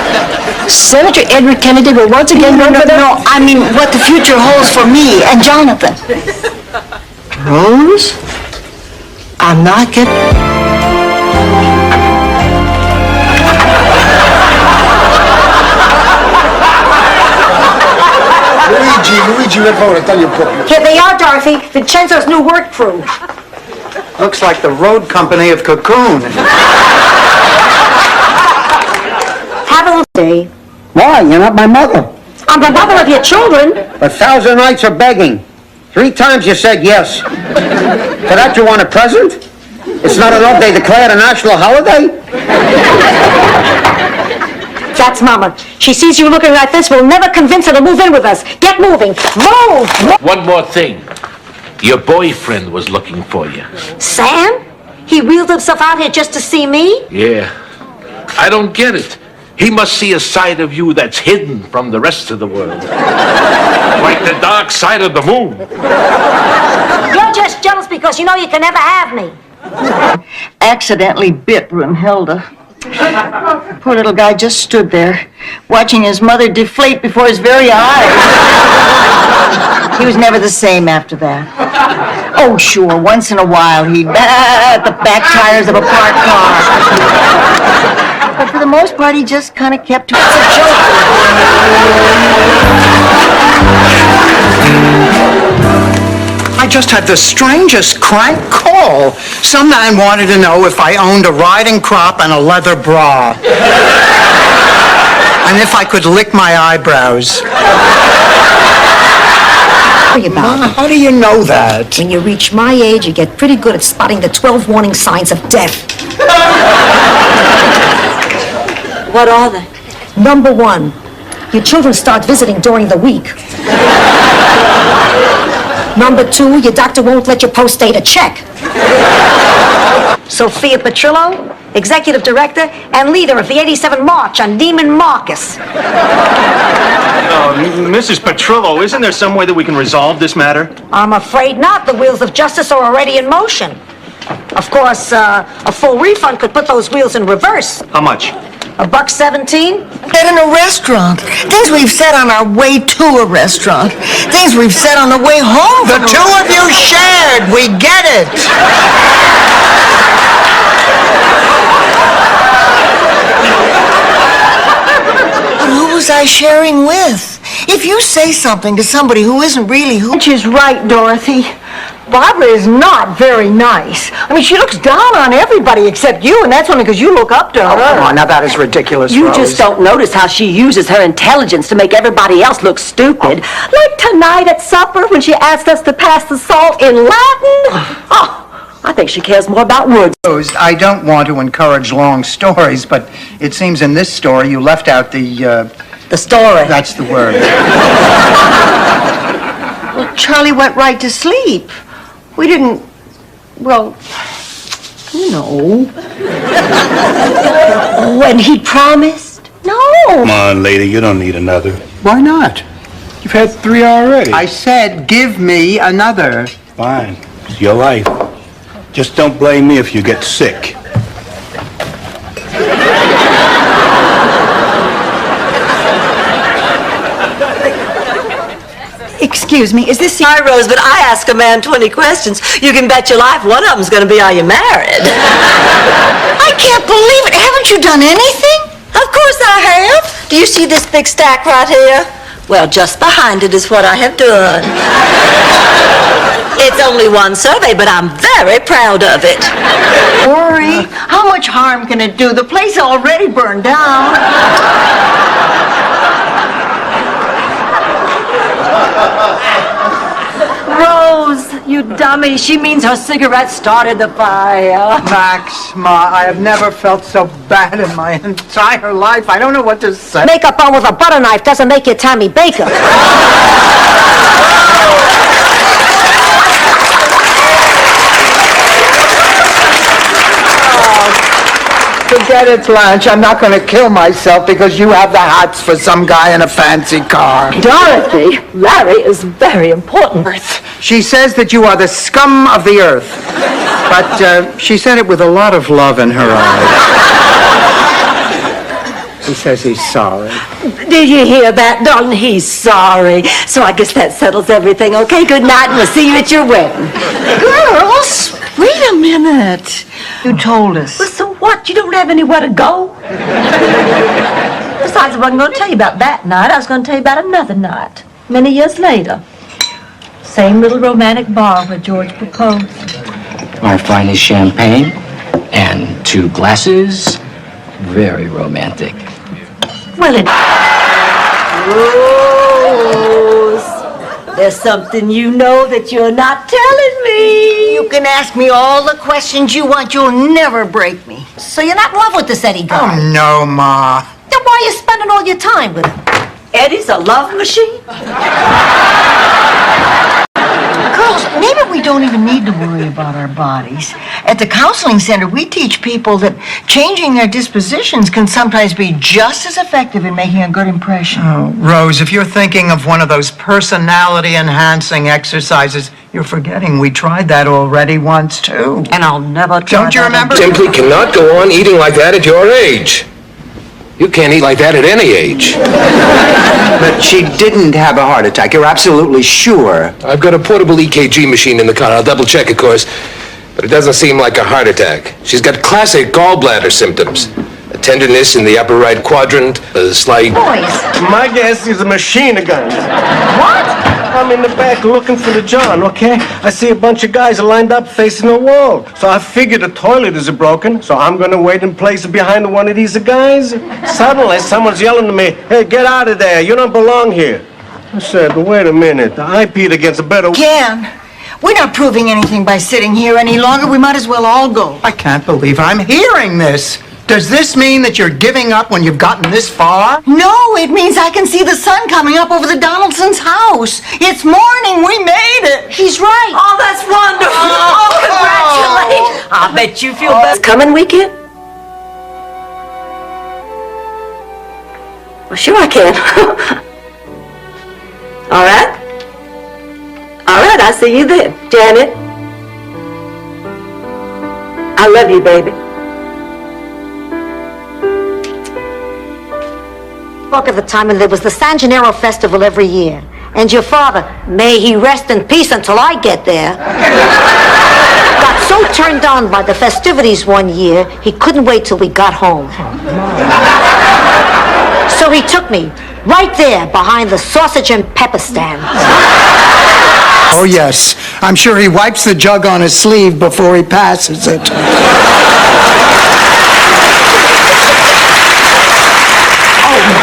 Speaker 7: Senator Edward Kennedy will once again run for the...
Speaker 2: No, I mean what the future holds for me and Jonathan.
Speaker 7: Rose? I'm not getting...
Speaker 17: Luigi, let go. Tell you problem.
Speaker 5: Here they are, Dorothy. Vincenzo's new work crew.
Speaker 3: Looks like the road company of Cocoon.
Speaker 5: Have a little day.
Speaker 9: Why? You're not my mother.
Speaker 5: I'm the mother of your children.
Speaker 9: 1,000 nights of begging. 3 times you said yes. For that you want a present? It's not enough they declared a national holiday?
Speaker 5: That's Mama. She sees you looking like this. We'll never convince her to move in with us. Get moving. Move!
Speaker 15: One more thing. Your boyfriend was looking for you.
Speaker 5: Sam? He wheeled himself out here just to see me?
Speaker 15: Yeah. I don't get it. He must see a side of you that's hidden from the rest of the world. Like the dark side of the moon.
Speaker 5: You're just jealous because you know you can never have me.
Speaker 2: Accidentally bit Brunhilde. Poor little guy just stood there, watching his mother deflate before his very eyes. He was never the same after that. Oh, sure, once in a while he'd at the back tires of a parked car. But for the most part, he just kind of kept to it. It's a joke.
Speaker 3: I just had the strangest crank call. Some man wanted to know if I owned a riding crop and a leather bra. And if I could lick my eyebrows.
Speaker 5: About
Speaker 3: how do you know that?
Speaker 5: When you reach my age, you get pretty good at spotting the 12 warning signs of death.
Speaker 1: What are they?
Speaker 5: Number 1, your children start visiting during the week. Number 2, your doctor won't let you post-date a check. Sophia Petrillo, Executive Director and leader of the 87 March on Neiman Marcus.
Speaker 18: Mrs. Petrillo, isn't there some way that we can resolve this matter?
Speaker 5: I'm afraid not. The wheels of justice are already in motion. Of course, a full refund could put those wheels in reverse.
Speaker 18: How much?
Speaker 5: $1.17?
Speaker 2: That in a restaurant. Things we've said on our way to a restaurant. Things we've said on the way home.
Speaker 3: The two of you shared. We get it.
Speaker 2: But who was I sharing with? If you say something to somebody who isn't really who...
Speaker 4: She's right, Dorothy. Barbara is not very nice. I mean, she looks down on everybody except you, and that's only because you look up to her.
Speaker 3: Oh, come on, now that is ridiculous,
Speaker 7: You
Speaker 3: Rose.
Speaker 7: just don't notice how she uses her intelligence to make everybody else look stupid. Like tonight at supper when she asked us to pass the salt in Latin. Oh, I think she cares more about words.
Speaker 3: Rose, I don't want to encourage long stories, but it seems in this story you left out the
Speaker 7: story.
Speaker 3: That's the word.
Speaker 2: Well, Charlie went right to sleep. We didn't... Well, you know.
Speaker 7: When he promised?
Speaker 2: No.
Speaker 9: Come on, lady, you don't need another.
Speaker 3: Why not?
Speaker 9: You've had 3 already.
Speaker 3: I said, give me another.
Speaker 9: Fine. It's your life. Just don't blame me if you get sick.
Speaker 2: Excuse me, is this...
Speaker 1: Sorry, Rose, but I ask a man 20 questions. You can bet your life one of them's going to be, are you married?
Speaker 2: I can't believe it. Haven't you done anything?
Speaker 1: Of course I have. Do you see this big stack right here? Well, just behind it is what I have done. It's only one survey, but I'm very proud of it.
Speaker 2: Worry. How much harm can it do? The place already burned down.
Speaker 5: Rose,
Speaker 1: You dummy. She means her cigarette started the fire.
Speaker 3: Max, Ma, I have never felt so bad in my entire life. I don't know what to say.
Speaker 5: Make a bun with a butter knife doesn't make you Tammy Baker.
Speaker 3: Forget it, Blanche. I'm not going to kill myself because you have the hots for some guy in a fancy car.
Speaker 5: Dorothy, Larry is very important.
Speaker 3: She says that you are the scum of the earth. But she said it with a lot of love in her eyes. He says he's sorry.
Speaker 1: Did you hear that, darling? He's sorry. So I guess that settles everything. Okay, good night, and we'll see you at your wedding.
Speaker 2: Girls, wait a minute. You told us.
Speaker 1: Well, so what? You don't have anywhere to go? Besides, I wasn't going to tell you about that night. I was going to tell you about another night. Many years later. Same little romantic bar where George proposed.
Speaker 16: Our finest champagne and 2 glasses. Very romantic.
Speaker 1: Well, Rose, there's something you know that you're not telling me.
Speaker 2: You can ask me all the questions you want. You'll never break me.
Speaker 5: So you're not in love with this Eddie guy?
Speaker 3: Oh, no, Ma.
Speaker 5: Then why are you spending all your time with him?
Speaker 1: Eddie's a love machine?
Speaker 2: Girls, maybe we don't even need to worry about our bodies. At the counseling center, we teach people that changing their dispositions can sometimes be just as effective in making a good impression.
Speaker 3: Oh, Rose, if you're thinking of one of those personality-enhancing exercises, you're forgetting we tried that already once, too.
Speaker 1: And I'll never try.
Speaker 3: Don't you remember?
Speaker 17: Simply cannot go on eating like that at your age. You can't eat like that at any age.
Speaker 3: But she didn't have a heart attack. You're absolutely sure.
Speaker 17: I've got a portable EKG machine in the car. I'll double check, of course. But it doesn't seem like a heart attack. She's got classic gallbladder symptoms. A tenderness in the upper right quadrant, a slight...
Speaker 18: My guess is a machine gun. What? I'm in the back looking for the John, okay? I see a bunch of guys lined up facing the wall. So I figured the toilet is broken, so I'm gonna wait in place behind one of these guys. Suddenly, someone's yelling to me, "Hey, get out of there, you don't belong here." I said, wait a minute, I peed against a better...
Speaker 2: Ken, we're not proving anything by sitting here any longer. We might as well all go.
Speaker 3: I can't believe I'm hearing this. Does this mean that you're giving up when you've gotten this far?
Speaker 2: No, it means I can see the sun coming up over the Donaldson's house. It's morning. We made it.
Speaker 5: He's right.
Speaker 1: Oh, that's wonderful. Oh, congratulations. I bet you feel better.
Speaker 7: Coming weekend? Well, sure I can. All right. All right, I'll see you then, Janet. I love you, baby.
Speaker 5: Spoke of the time when there was the San Gennaro Festival every year. And your father, may he rest in peace until I get there, got so turned on by the festivities one year, he couldn't wait till we got home. So he took me right there behind the sausage and pepper stand.
Speaker 3: Oh, yes. I'm sure he wipes the jug on his sleeve before he passes it.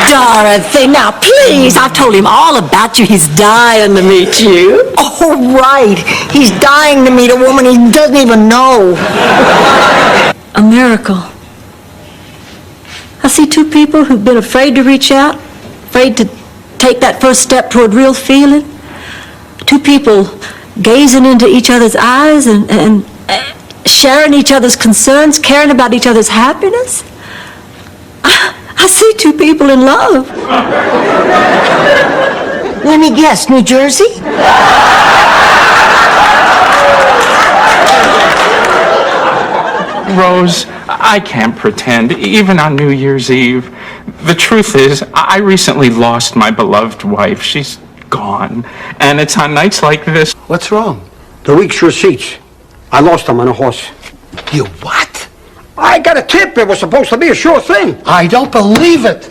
Speaker 1: Dorothy, now please, I've told him all about you. He's dying to meet you.
Speaker 2: Oh, right. He's dying to meet a woman he doesn't even know.
Speaker 1: A miracle. I see 2 people who've been afraid to reach out, afraid to take that first step toward real feeling. 2 people gazing into each other's eyes and sharing each other's concerns, caring about each other's happiness. I see 2 people in love.
Speaker 2: Let me guess, New Jersey?
Speaker 19: Rose, I can't pretend, even on New Year's Eve. The truth is, I recently lost my beloved wife. She's gone. And it's on nights like this.
Speaker 9: What's wrong? The week's receipts. I lost them on a horse.
Speaker 12: You what?
Speaker 9: I got a tip. It was supposed to be a sure thing.
Speaker 12: I don't believe it.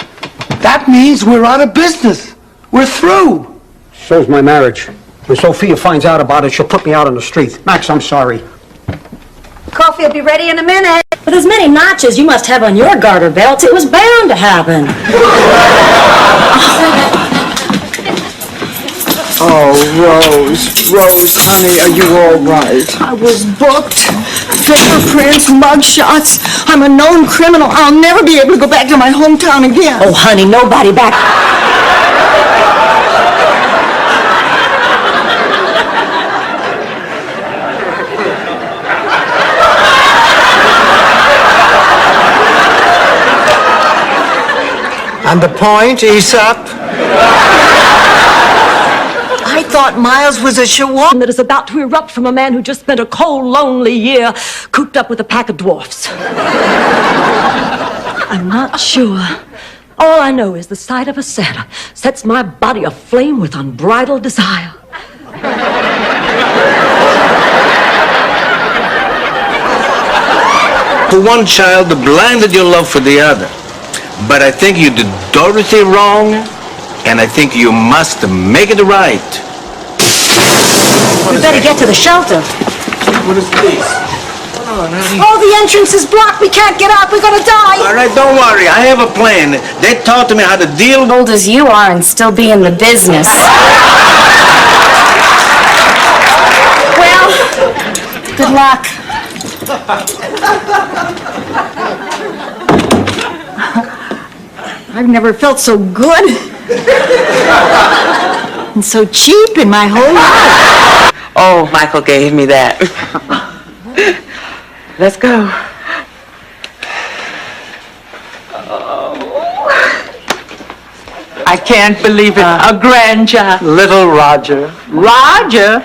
Speaker 12: That means we're out of business. We're through.
Speaker 9: So's my marriage. When Sophia finds out about it, she'll put me out on the street. Max, I'm sorry.
Speaker 5: Coffee will be ready in a minute.
Speaker 7: With as many notches you must have on your garter belts, it was bound to happen.
Speaker 3: Oh, Rose, honey, are you all right?
Speaker 2: I was booked. Fingerprints, mugshots. I'm a known criminal. I'll never be able to go back to my hometown again.
Speaker 7: Oh, honey, nobody back.
Speaker 3: And the point, Aesop?
Speaker 1: I thought Miles was a chihuahua.
Speaker 5: That is about to erupt from a man who just spent a cold, lonely year cooped up with a pack of dwarfs. I'm not sure. All I know is the sight of a Santa sets my body aflame with unbridled desire.
Speaker 18: For one child, blinded your love for the other. But I think you did Dorothy wrong, and I think you must make it right.
Speaker 5: We better get to the shelter.
Speaker 18: What is this?
Speaker 2: Oh, the entrance is blocked. We can't get out. We're gonna die.
Speaker 18: All right, don't worry. I have a plan. They taught me how to deal with...
Speaker 6: Old as you are and still be in the business. Well, good luck.
Speaker 2: I've never felt so good and so cheap in my whole life.
Speaker 7: Oh, Michael gave me that. Let's go. I can't believe it. A grandchild.
Speaker 3: Little Roger.
Speaker 7: Roger?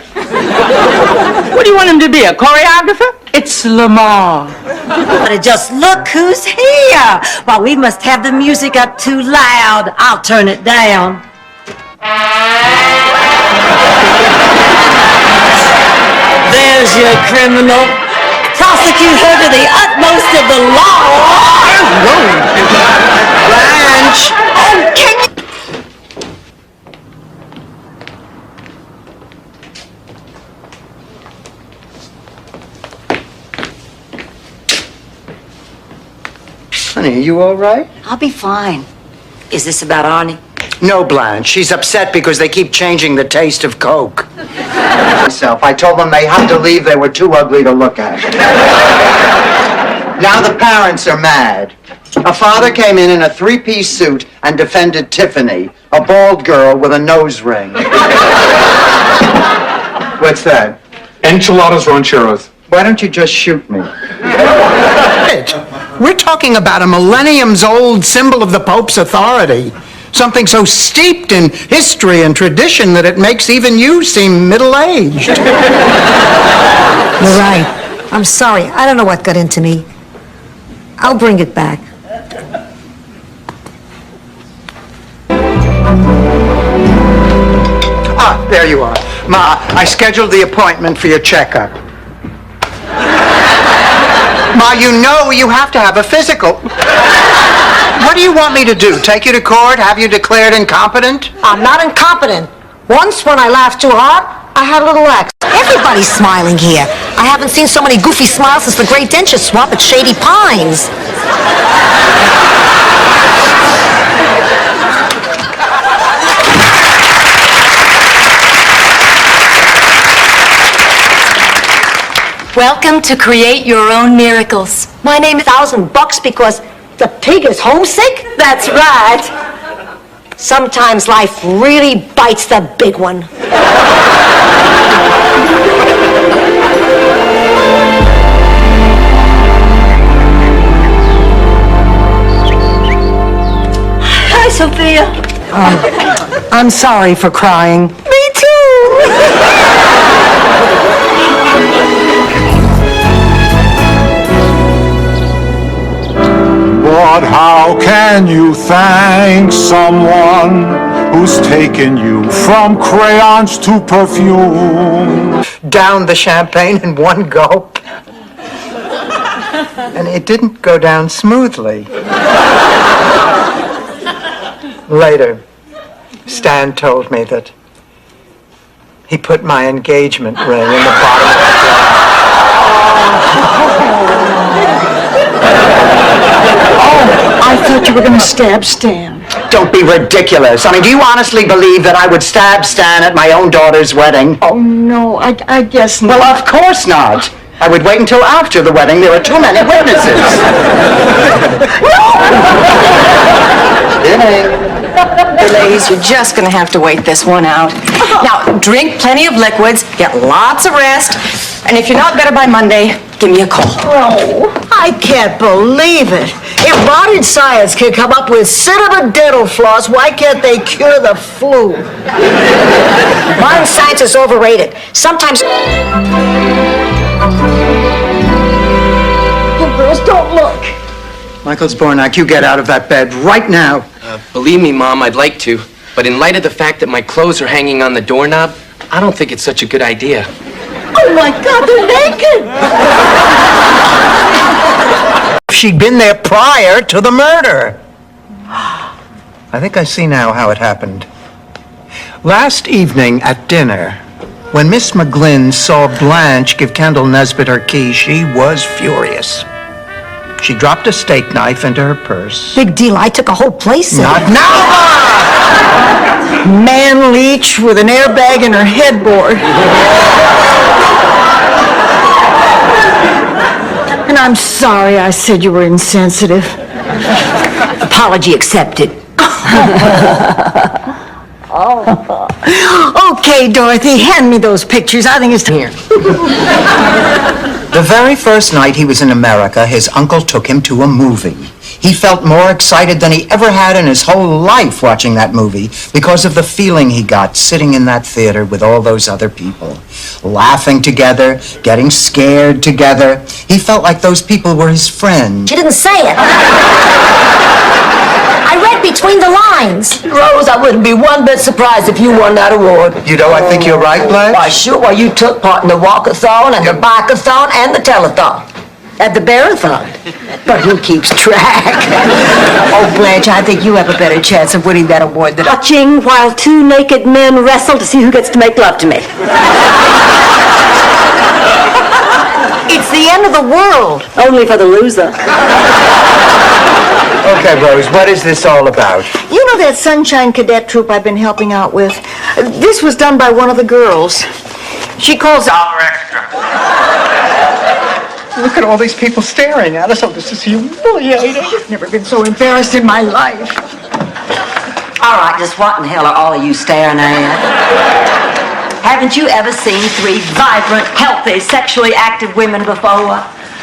Speaker 7: What do you want him to be, a choreographer? It's Lamar.
Speaker 1: But just look who's here. Well, we must have the music up too loud. I'll turn it down. There's your criminal. Prosecute her to the utmost of the law.
Speaker 3: Blanche!
Speaker 1: Oh, can you...
Speaker 3: Honey, are you all right?
Speaker 1: I'll be fine. Is this about Arnie?
Speaker 3: No, Blanche. She's upset because they keep changing the taste of Coke. Myself, I told them they had to leave. They were too ugly to look at. Now the parents are mad. A father came in a three-piece suit and defended Tiffany, a bald girl with a nose ring. What's that?
Speaker 19: Enchiladas rancheros.
Speaker 3: Why don't you just shoot me? We're talking about a millenniums-old symbol of the Pope's authority. Something so steeped in history and tradition that it makes even you seem middle-aged.
Speaker 5: You're right. I'm sorry. I don't know what got into me. I'll bring it back.
Speaker 3: Ah, there you are. Ma, I scheduled the appointment for your checkup. Ma, you know you have to have a physical. What do you want me to do? Take you to court? Have you declared incompetent?
Speaker 5: I'm not incompetent. Once, when I laughed too hard, I had a little lax. Everybody's smiling here. I haven't seen so many goofy smiles since the great dentist swap at Shady Pines.
Speaker 6: Welcome to Create Your Own Miracles.
Speaker 5: My name is $1,000 because the pig is homesick?
Speaker 6: That's right.
Speaker 5: Sometimes life really bites the big one.
Speaker 1: Hi, Sophia.
Speaker 3: I'm sorry for crying.
Speaker 1: Me too.
Speaker 20: But how can you thank someone who's taken you from crayons to perfume?
Speaker 3: Down the champagne in one gulp. And it didn't go down smoothly. Later, Stan told me that he put my engagement ring in the bottom of the glass.
Speaker 2: I thought you were going to stab Stan.
Speaker 3: Don't be ridiculous. I mean, do you honestly believe that I would stab Stan at my own daughter's wedding?
Speaker 2: Oh, no, I guess not.
Speaker 3: Well, of course not. I would wait until after the wedding. There are too many witnesses.
Speaker 2: Ladies, you're just gonna have to wait this one out. Now, drink plenty of liquids, get lots of rest, and if you're not better by Monday, give me a call.
Speaker 4: Oh, I can't believe it. If modern science can come up with cinnamon dental floss, why can't they cure the flu?
Speaker 5: Modern science is overrated. Sometimes...
Speaker 4: You girls, don't look.
Speaker 3: Michael Zbornak, you get out of that bed right now.
Speaker 8: Believe me, Mom, I'd like to. But in light of the fact that my clothes are hanging on the doorknob, I don't think it's such a good idea.
Speaker 4: Oh my God, they're naked!
Speaker 3: She'd been there prior to the murder. I think I see now how it happened. Last evening at dinner, when Miss McGlynn saw Blanche give Kendall Nesbitt her key, she was furious. She dropped a steak knife into her purse.
Speaker 5: Big deal. I took a whole place in.
Speaker 3: Not now!
Speaker 2: Man leech with an airbag in her headboard. And I'm sorry I said you were insensitive.
Speaker 5: Apology accepted.
Speaker 2: Okay, Dorothy, hand me those pictures. I think it's here.
Speaker 3: The very first night he was in America, his uncle took him to a movie. He felt more excited than he ever had in his whole life watching that movie because of the feeling he got sitting in that theater with all those other people, laughing together, getting scared together. He felt like those people were his friends.
Speaker 5: She didn't say it. I read between the lines.
Speaker 1: Rose, I wouldn't be one bit surprised if you won that award.
Speaker 3: You know, I think you're right, Blanche.
Speaker 1: Why, sure. Well, you took part in the walkathon and the bikeathon and the telethon. At the bearathon. But who keeps track? Oh, Blanche, I think you have a better chance of winning that award than
Speaker 7: Watching while two naked men wrestle to see who gets to make love to me.
Speaker 4: It's the end of the world.
Speaker 7: Only for the loser.
Speaker 3: Okay, Rose, what is this all about?
Speaker 2: You know that Sunshine Cadet troop I've been helping out with? This was done by one of the girls. She calls it...
Speaker 3: Look at all these people staring at us. Oh, this is humiliating.
Speaker 2: I've never been so embarrassed in my life.
Speaker 1: All right, just what in hell are all of you staring at? Haven't you ever seen three vibrant, healthy, sexually active women before?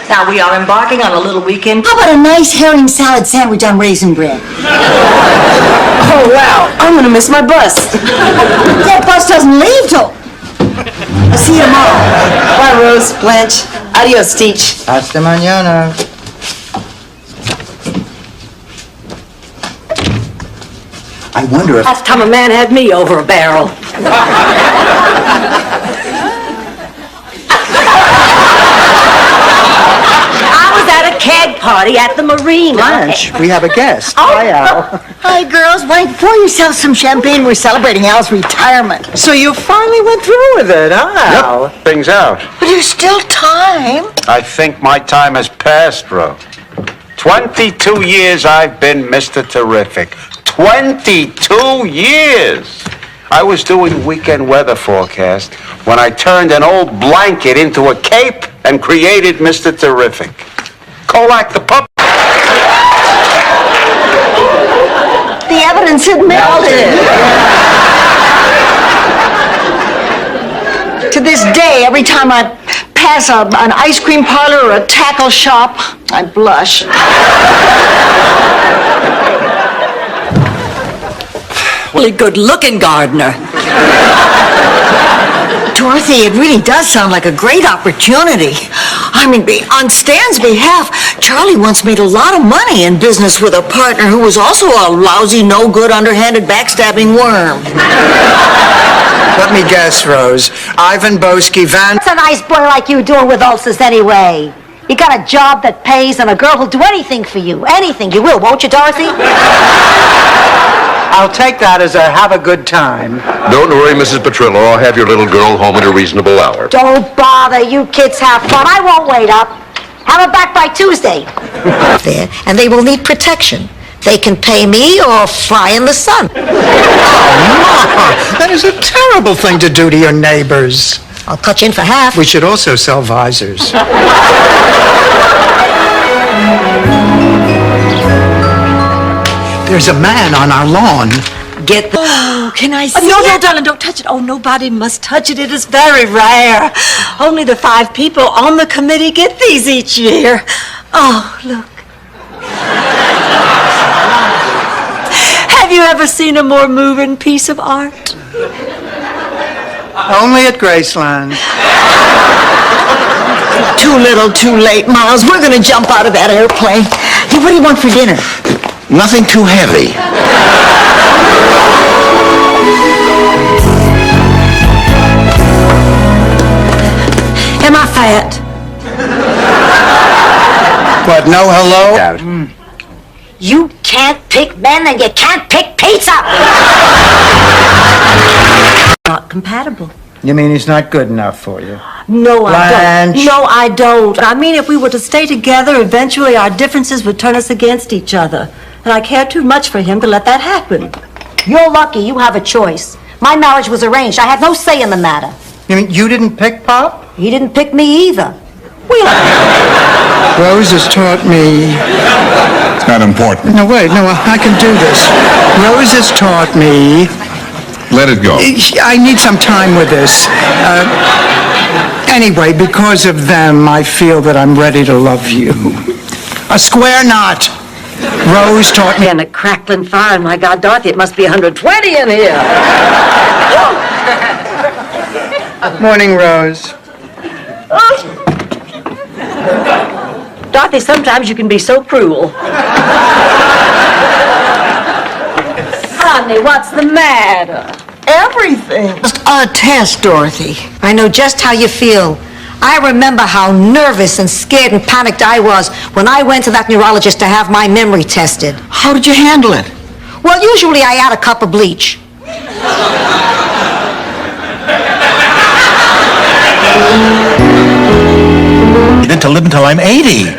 Speaker 1: Now, we are embarking on a little weekend.
Speaker 4: How about a nice herring salad sandwich on raisin bread?
Speaker 7: Oh, wow. I'm going to miss my bus.
Speaker 4: That bus doesn't leave till... I'll see you tomorrow.
Speaker 7: Bye, Rose, Blanche. Adios, Teach.
Speaker 3: Hasta mañana. I wonder if...
Speaker 1: Last time a man had me over a barrel. Keg party at the marina.
Speaker 3: Blanche, we have a guest. Hi, Al.
Speaker 2: Hi, girls. Why, pour yourself some champagne. We're celebrating Al's retirement.
Speaker 3: So you finally went through with it, huh, Al?
Speaker 13: Yep, things out.
Speaker 2: But there's still time.
Speaker 13: I think my time has passed, Rose. 22 years I've been Mr. Terrific. 22 years! I was doing weekend weather forecast when I turned an old blanket into a cape and created Mr. Terrific. Kolak the pup.
Speaker 2: The evidence had melted. To this day, every time I pass an ice cream parlor or a tackle shop, I blush.
Speaker 1: Really good-looking gardener.
Speaker 2: Dorothy, it really does sound like a great opportunity. I mean, on Stan's behalf, Charlie once made a lot of money in business with a partner who was also a lousy, no-good, underhanded, backstabbing worm.
Speaker 3: Let me guess, Rose. Ivan Boesky Van...
Speaker 5: What's a nice boy like you doing with ulcers anyway? You got a job that pays and a girl who'll do anything for you. Anything. You will, won't you, Dorothy?
Speaker 3: I'll take that as a have a good time.
Speaker 17: Don't worry, Mrs. Petrillo. I'll have your little girl home at a reasonable hour.
Speaker 5: Don't bother. You kids have fun. I won't wait up. Have her back by Tuesday.
Speaker 4: There, and they will need protection. They can pay me or fry in the sun.
Speaker 3: That is a terrible thing to do to your neighbors.
Speaker 4: I'll cut you in for half.
Speaker 3: We should also sell visors. There's a man on our lawn.
Speaker 1: Get the...
Speaker 4: Oh, can I see
Speaker 1: no,
Speaker 4: it?
Speaker 1: no, darling, don't touch it. Oh, nobody must touch it. It is very rare. Only the 5 people on the committee get these each year. Oh, look. Have you ever seen a more moving piece of art?
Speaker 3: Only at Graceland.
Speaker 2: Too little, too late, Miles. We're gonna jump out of that airplane. Hey, what do you want for dinner?
Speaker 11: Nothing too heavy.
Speaker 1: Am I fat?
Speaker 3: What, no hello?
Speaker 4: You can't pick men and you can't pick pizza!
Speaker 1: Not compatible.
Speaker 3: You mean he's not good enough for you?
Speaker 1: No, I
Speaker 3: Blanche.
Speaker 1: don't. No, I don't. I mean, if we were to stay together, eventually our differences would turn us against each other. And I care too much for him to let that happen.
Speaker 5: You're lucky you have a choice. My marriage was arranged. I had no say in the matter.
Speaker 3: You mean you didn't pick Pop?
Speaker 5: He didn't pick me either.
Speaker 3: Rose has taught me...
Speaker 20: It's not important.
Speaker 3: No, wait, no, I can do this. Rose has taught me...
Speaker 20: Let it go.
Speaker 3: I need some time with this. Anyway, because of them, I feel that I'm ready to love you. A square knot. Rose taught me...
Speaker 1: And a crackling fire, and my God, Dorothy, it must be 120 in here.
Speaker 3: Morning, Rose.
Speaker 1: Dorothy, sometimes you can be so cruel. Honey, what's the matter?
Speaker 2: Everything. Just a test, Dorothy.
Speaker 4: I know just how you feel. I remember how nervous and scared and panicked I was when I went to that neurologist to have my memory tested.
Speaker 2: How did you handle it?
Speaker 4: Well, usually I add a cup of bleach.
Speaker 11: Then to live until I'm 80.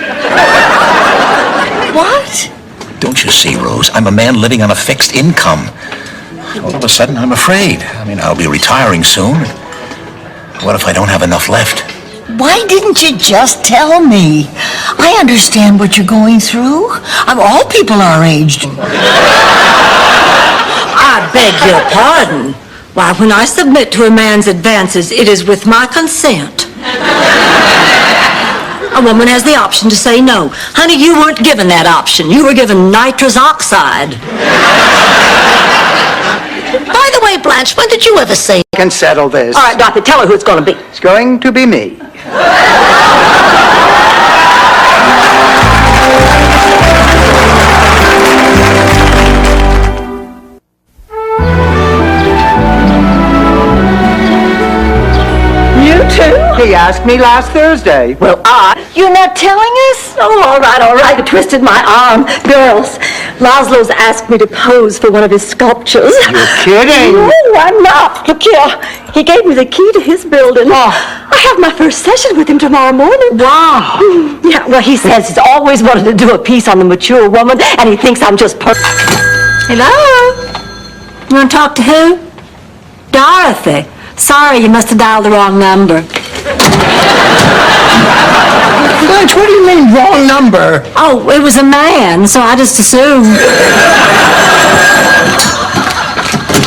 Speaker 4: What?
Speaker 11: Don't you see, Rose? I'm a man living on a fixed income. All of a sudden, I'm afraid. I mean, I'll be retiring soon. What if I don't have enough left?
Speaker 2: Why didn't you just tell me? I understand what you're going through. All people our age.
Speaker 1: I beg your pardon. Why, when I submit to a man's advances, it is with my consent. A woman has the option to say no. Honey, you weren't given that option. You were given nitrous oxide.
Speaker 4: By the way, Blanche, when did you ever say...
Speaker 3: I can settle this.
Speaker 1: All right, Dorothy, tell her who it's going to be.
Speaker 3: It's going to be me.
Speaker 1: You too?
Speaker 3: He asked me last Thursday.
Speaker 1: Well, You're not telling us? Oh, all right. I twisted my arm. Girls, Laszlo's asked me to pose for one of his sculptures.
Speaker 3: You're kidding.
Speaker 1: No, I'm not. Look here. He gave me the key to his building. Oh. I have my first session with him tomorrow morning.
Speaker 3: Wow.
Speaker 1: Yeah, well, he says he's always wanted to do a piece on the mature woman, and he thinks I'm just perfect. Hello? You want to talk to who? Dorothy. Sorry, you must have dialed the wrong number.
Speaker 3: Blanche, what do you mean, wrong number?
Speaker 1: Oh, it was a man, so I just assumed.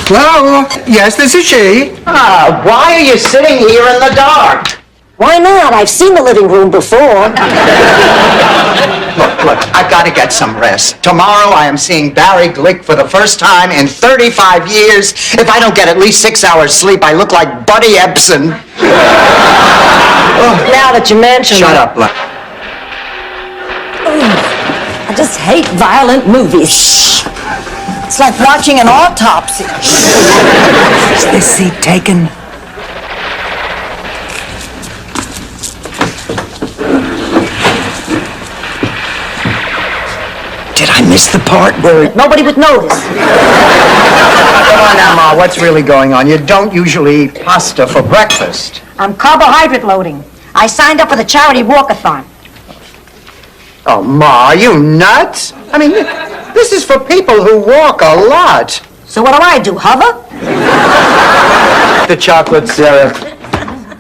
Speaker 3: Hello? Yes, this is she.
Speaker 11: Why are you sitting here in the dark?
Speaker 5: Why not? I've seen the living room before.
Speaker 3: Look, I've got to get some rest. Tomorrow I am seeing Barry Glick for the first time in 35 years. If I don't get at least 6 hours sleep, I look like Buddy Ebsen.
Speaker 1: Now that you mention
Speaker 3: Shut
Speaker 1: it.
Speaker 3: up, Blanche.
Speaker 1: I just hate violent movies. It's like watching an autopsy.
Speaker 3: Is this seat taken? Did I miss the part where...
Speaker 5: Nobody would notice.
Speaker 3: Come on now, Ma, what's really going on? You don't usually eat pasta for breakfast.
Speaker 5: I'm carbohydrate loading. I signed up for the charity walkathon.
Speaker 3: Oh, Ma, are you nuts? I mean, This is for people who walk a lot.
Speaker 5: So what do? Hover?
Speaker 18: The chocolate syrup.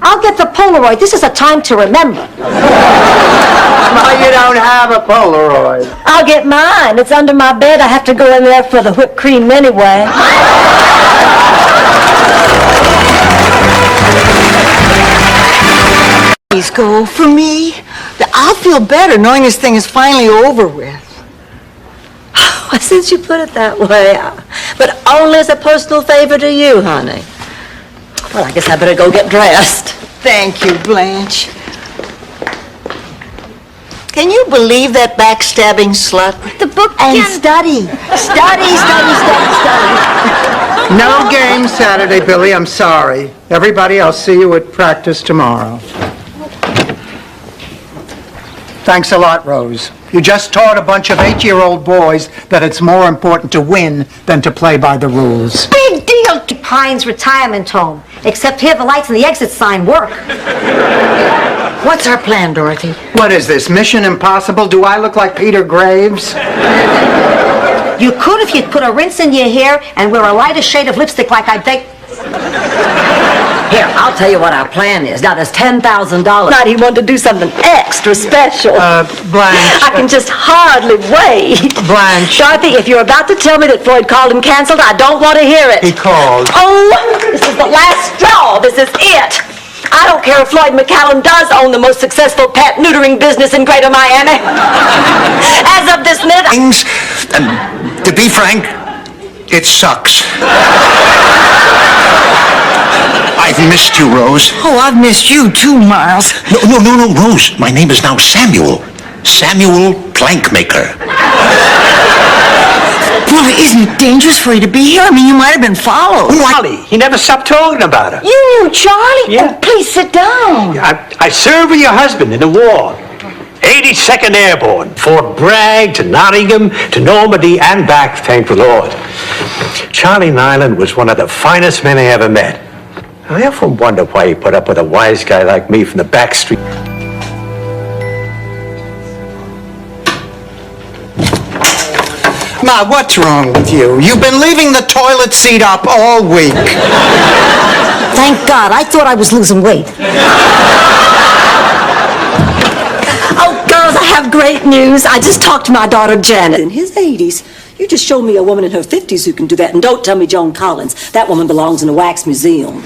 Speaker 5: I'll get the Polaroid. This is a time to remember.
Speaker 3: No, you don't have a Polaroid.
Speaker 5: I'll get mine. It's under my bed. I have to go in there for the whipped cream anyway.
Speaker 2: Please go for me. I'll feel better knowing this thing is finally over with.
Speaker 1: Well, since you put it that way, but only as a personal favor to you, honey. Well, I guess I better go get dressed.
Speaker 2: Thank you, Blanche. Can you believe that backstabbing slut?
Speaker 4: The book
Speaker 2: And
Speaker 4: again.
Speaker 2: study. Study.
Speaker 3: No game Saturday, Billy. I'm sorry. Everybody, I'll see you at practice tomorrow. Thanks a lot, Rose. You just taught a bunch of 8-year-old boys that it's more important to win than to play by the rules.
Speaker 5: Big deal to Pine's retirement home. Except here the lights and the exit sign work.
Speaker 2: What's our plan, Dorothy?
Speaker 3: What is this, Mission Impossible? Do I look like Peter Graves?
Speaker 5: You could if you'd put a rinse in your hair and wear a lighter shade of lipstick like I think.
Speaker 1: Here, I'll tell you what our plan is. Now, there's $10,000. Now, he wanted to do something extra special.
Speaker 3: Blanche.
Speaker 1: I can just hardly wait.
Speaker 3: Blanche.
Speaker 1: Dorothy, if you're about to tell me that Floyd called him canceled, I don't want to hear it.
Speaker 3: He called.
Speaker 1: Oh, this is the last straw. This is it. I don't care if Floyd McCallum does own the most successful pet neutering business in Greater Miami. As of this minute...
Speaker 11: Things, to be frank, it sucks. I've missed you, Rose.
Speaker 2: Oh, I've missed you too, Miles.
Speaker 11: No, Rose. My name is now Samuel. Samuel Plankmaker.
Speaker 2: Well, isn't it dangerous for you to be here? I mean, you might have been followed.
Speaker 18: Charlie, he never stopped talking about her.
Speaker 2: You knew Charlie?
Speaker 18: Yeah.
Speaker 2: Oh, please sit down.
Speaker 18: I served with your husband in the war. 82nd Airborne, Fort Bragg to Nottingham to Normandy and back, thank the Lord. Charlie Nyland was one of the finest men I ever met. I often wonder why he put up with a wise guy like me from the back street.
Speaker 3: Ma, what's wrong with you? You've been leaving the toilet seat up all week.
Speaker 5: Thank God. I thought I was losing weight.
Speaker 1: Oh, girls, I have great news. I just talked to my daughter Janet. In his 80s. You just showed me a woman in her 50s who can do that. And don't tell me Joan Collins. That woman belongs in a wax museum.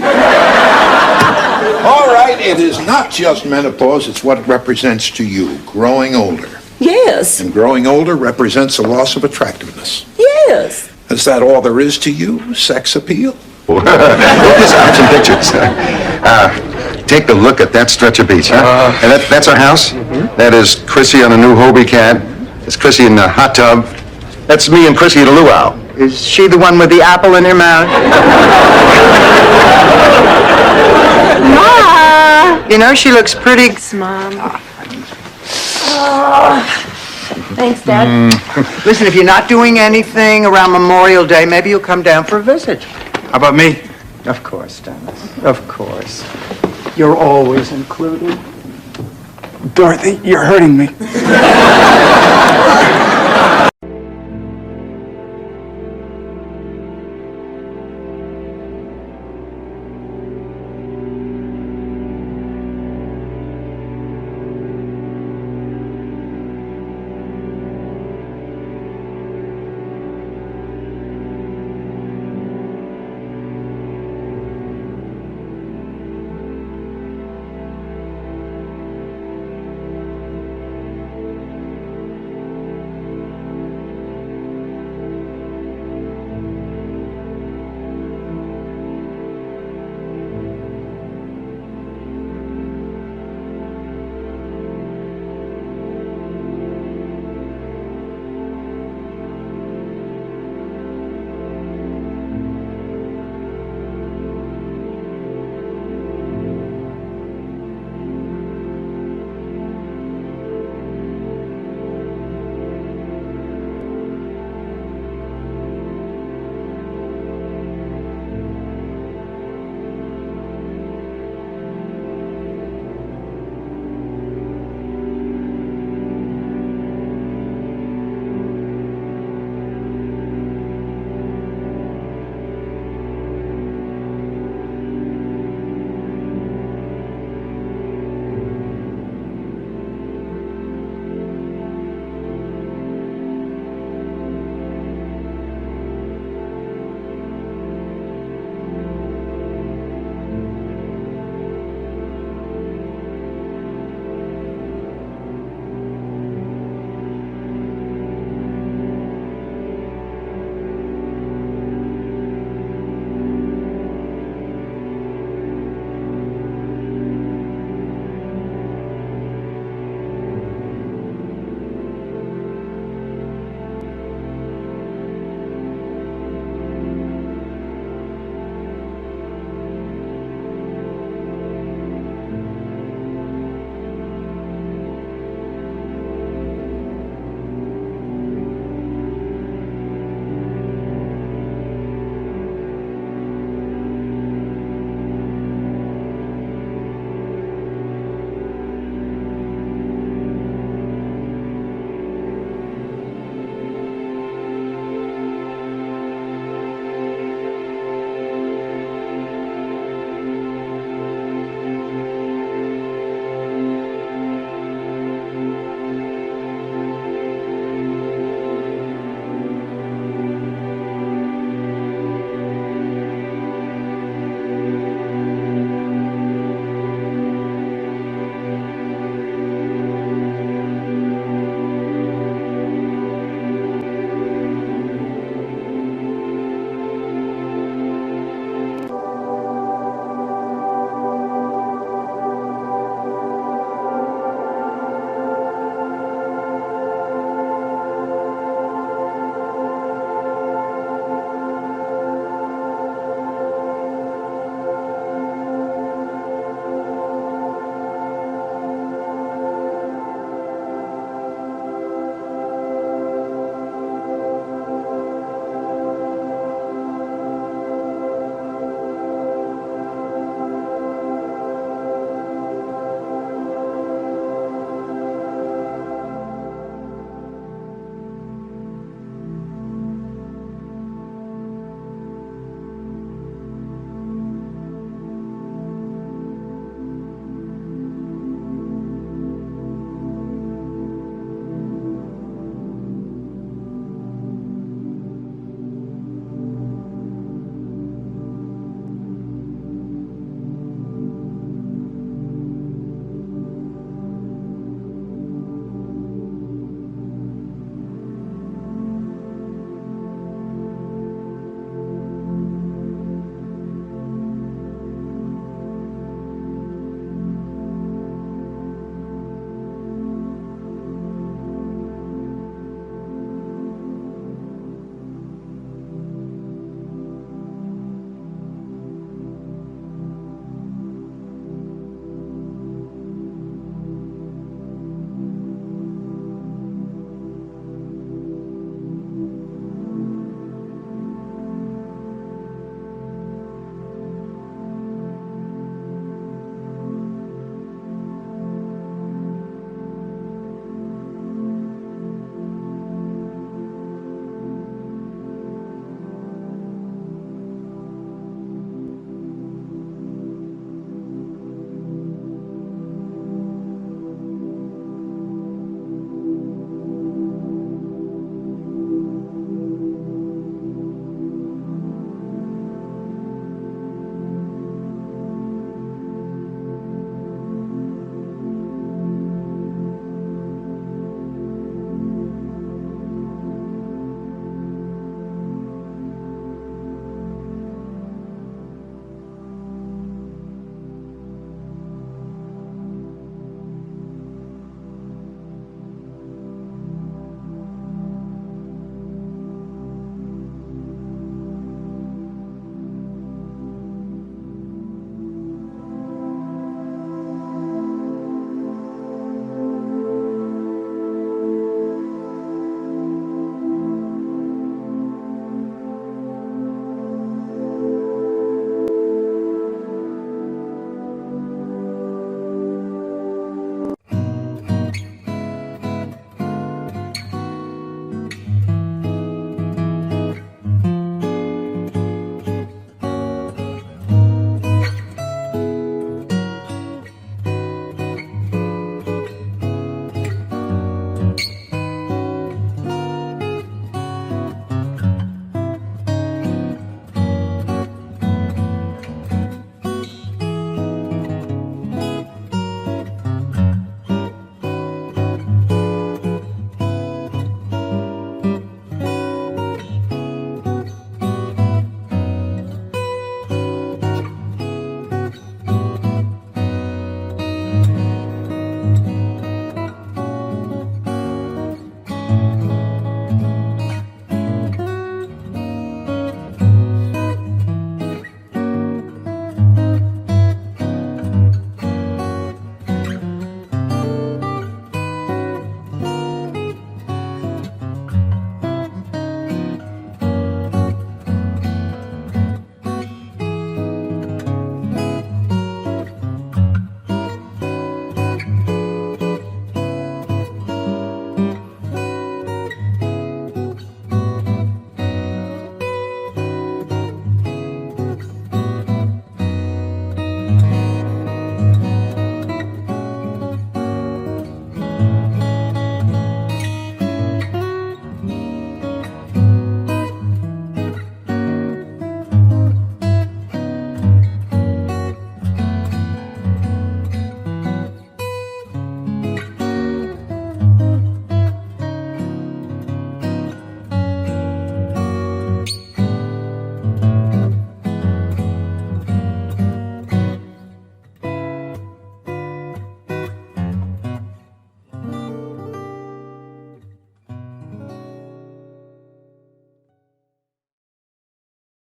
Speaker 10: All right, it is not just menopause, it's what it represents to you, growing older.
Speaker 1: Yes.
Speaker 10: And growing older represents a loss of attractiveness.
Speaker 1: Yes.
Speaker 10: Is that all there is to you? Sex appeal?
Speaker 21: Listen, I have some pictures. Take a look at that stretch of beach, huh? And that's our house. That is Chrissy on a new Hobie cat. It's Chrissy in the hot tub. That's me and Chrissy at a luau.
Speaker 3: Is she the one with the apple in her mouth?
Speaker 5: Ma!
Speaker 3: You know, she looks pretty...
Speaker 5: Mom. Thanks, Dad.
Speaker 3: Listen, if you're not doing anything around Memorial Day, maybe you'll come down for a visit.
Speaker 18: How about me?
Speaker 3: Of course, Dennis. Of course. You're always included.
Speaker 18: Dorothy, you're hurting me.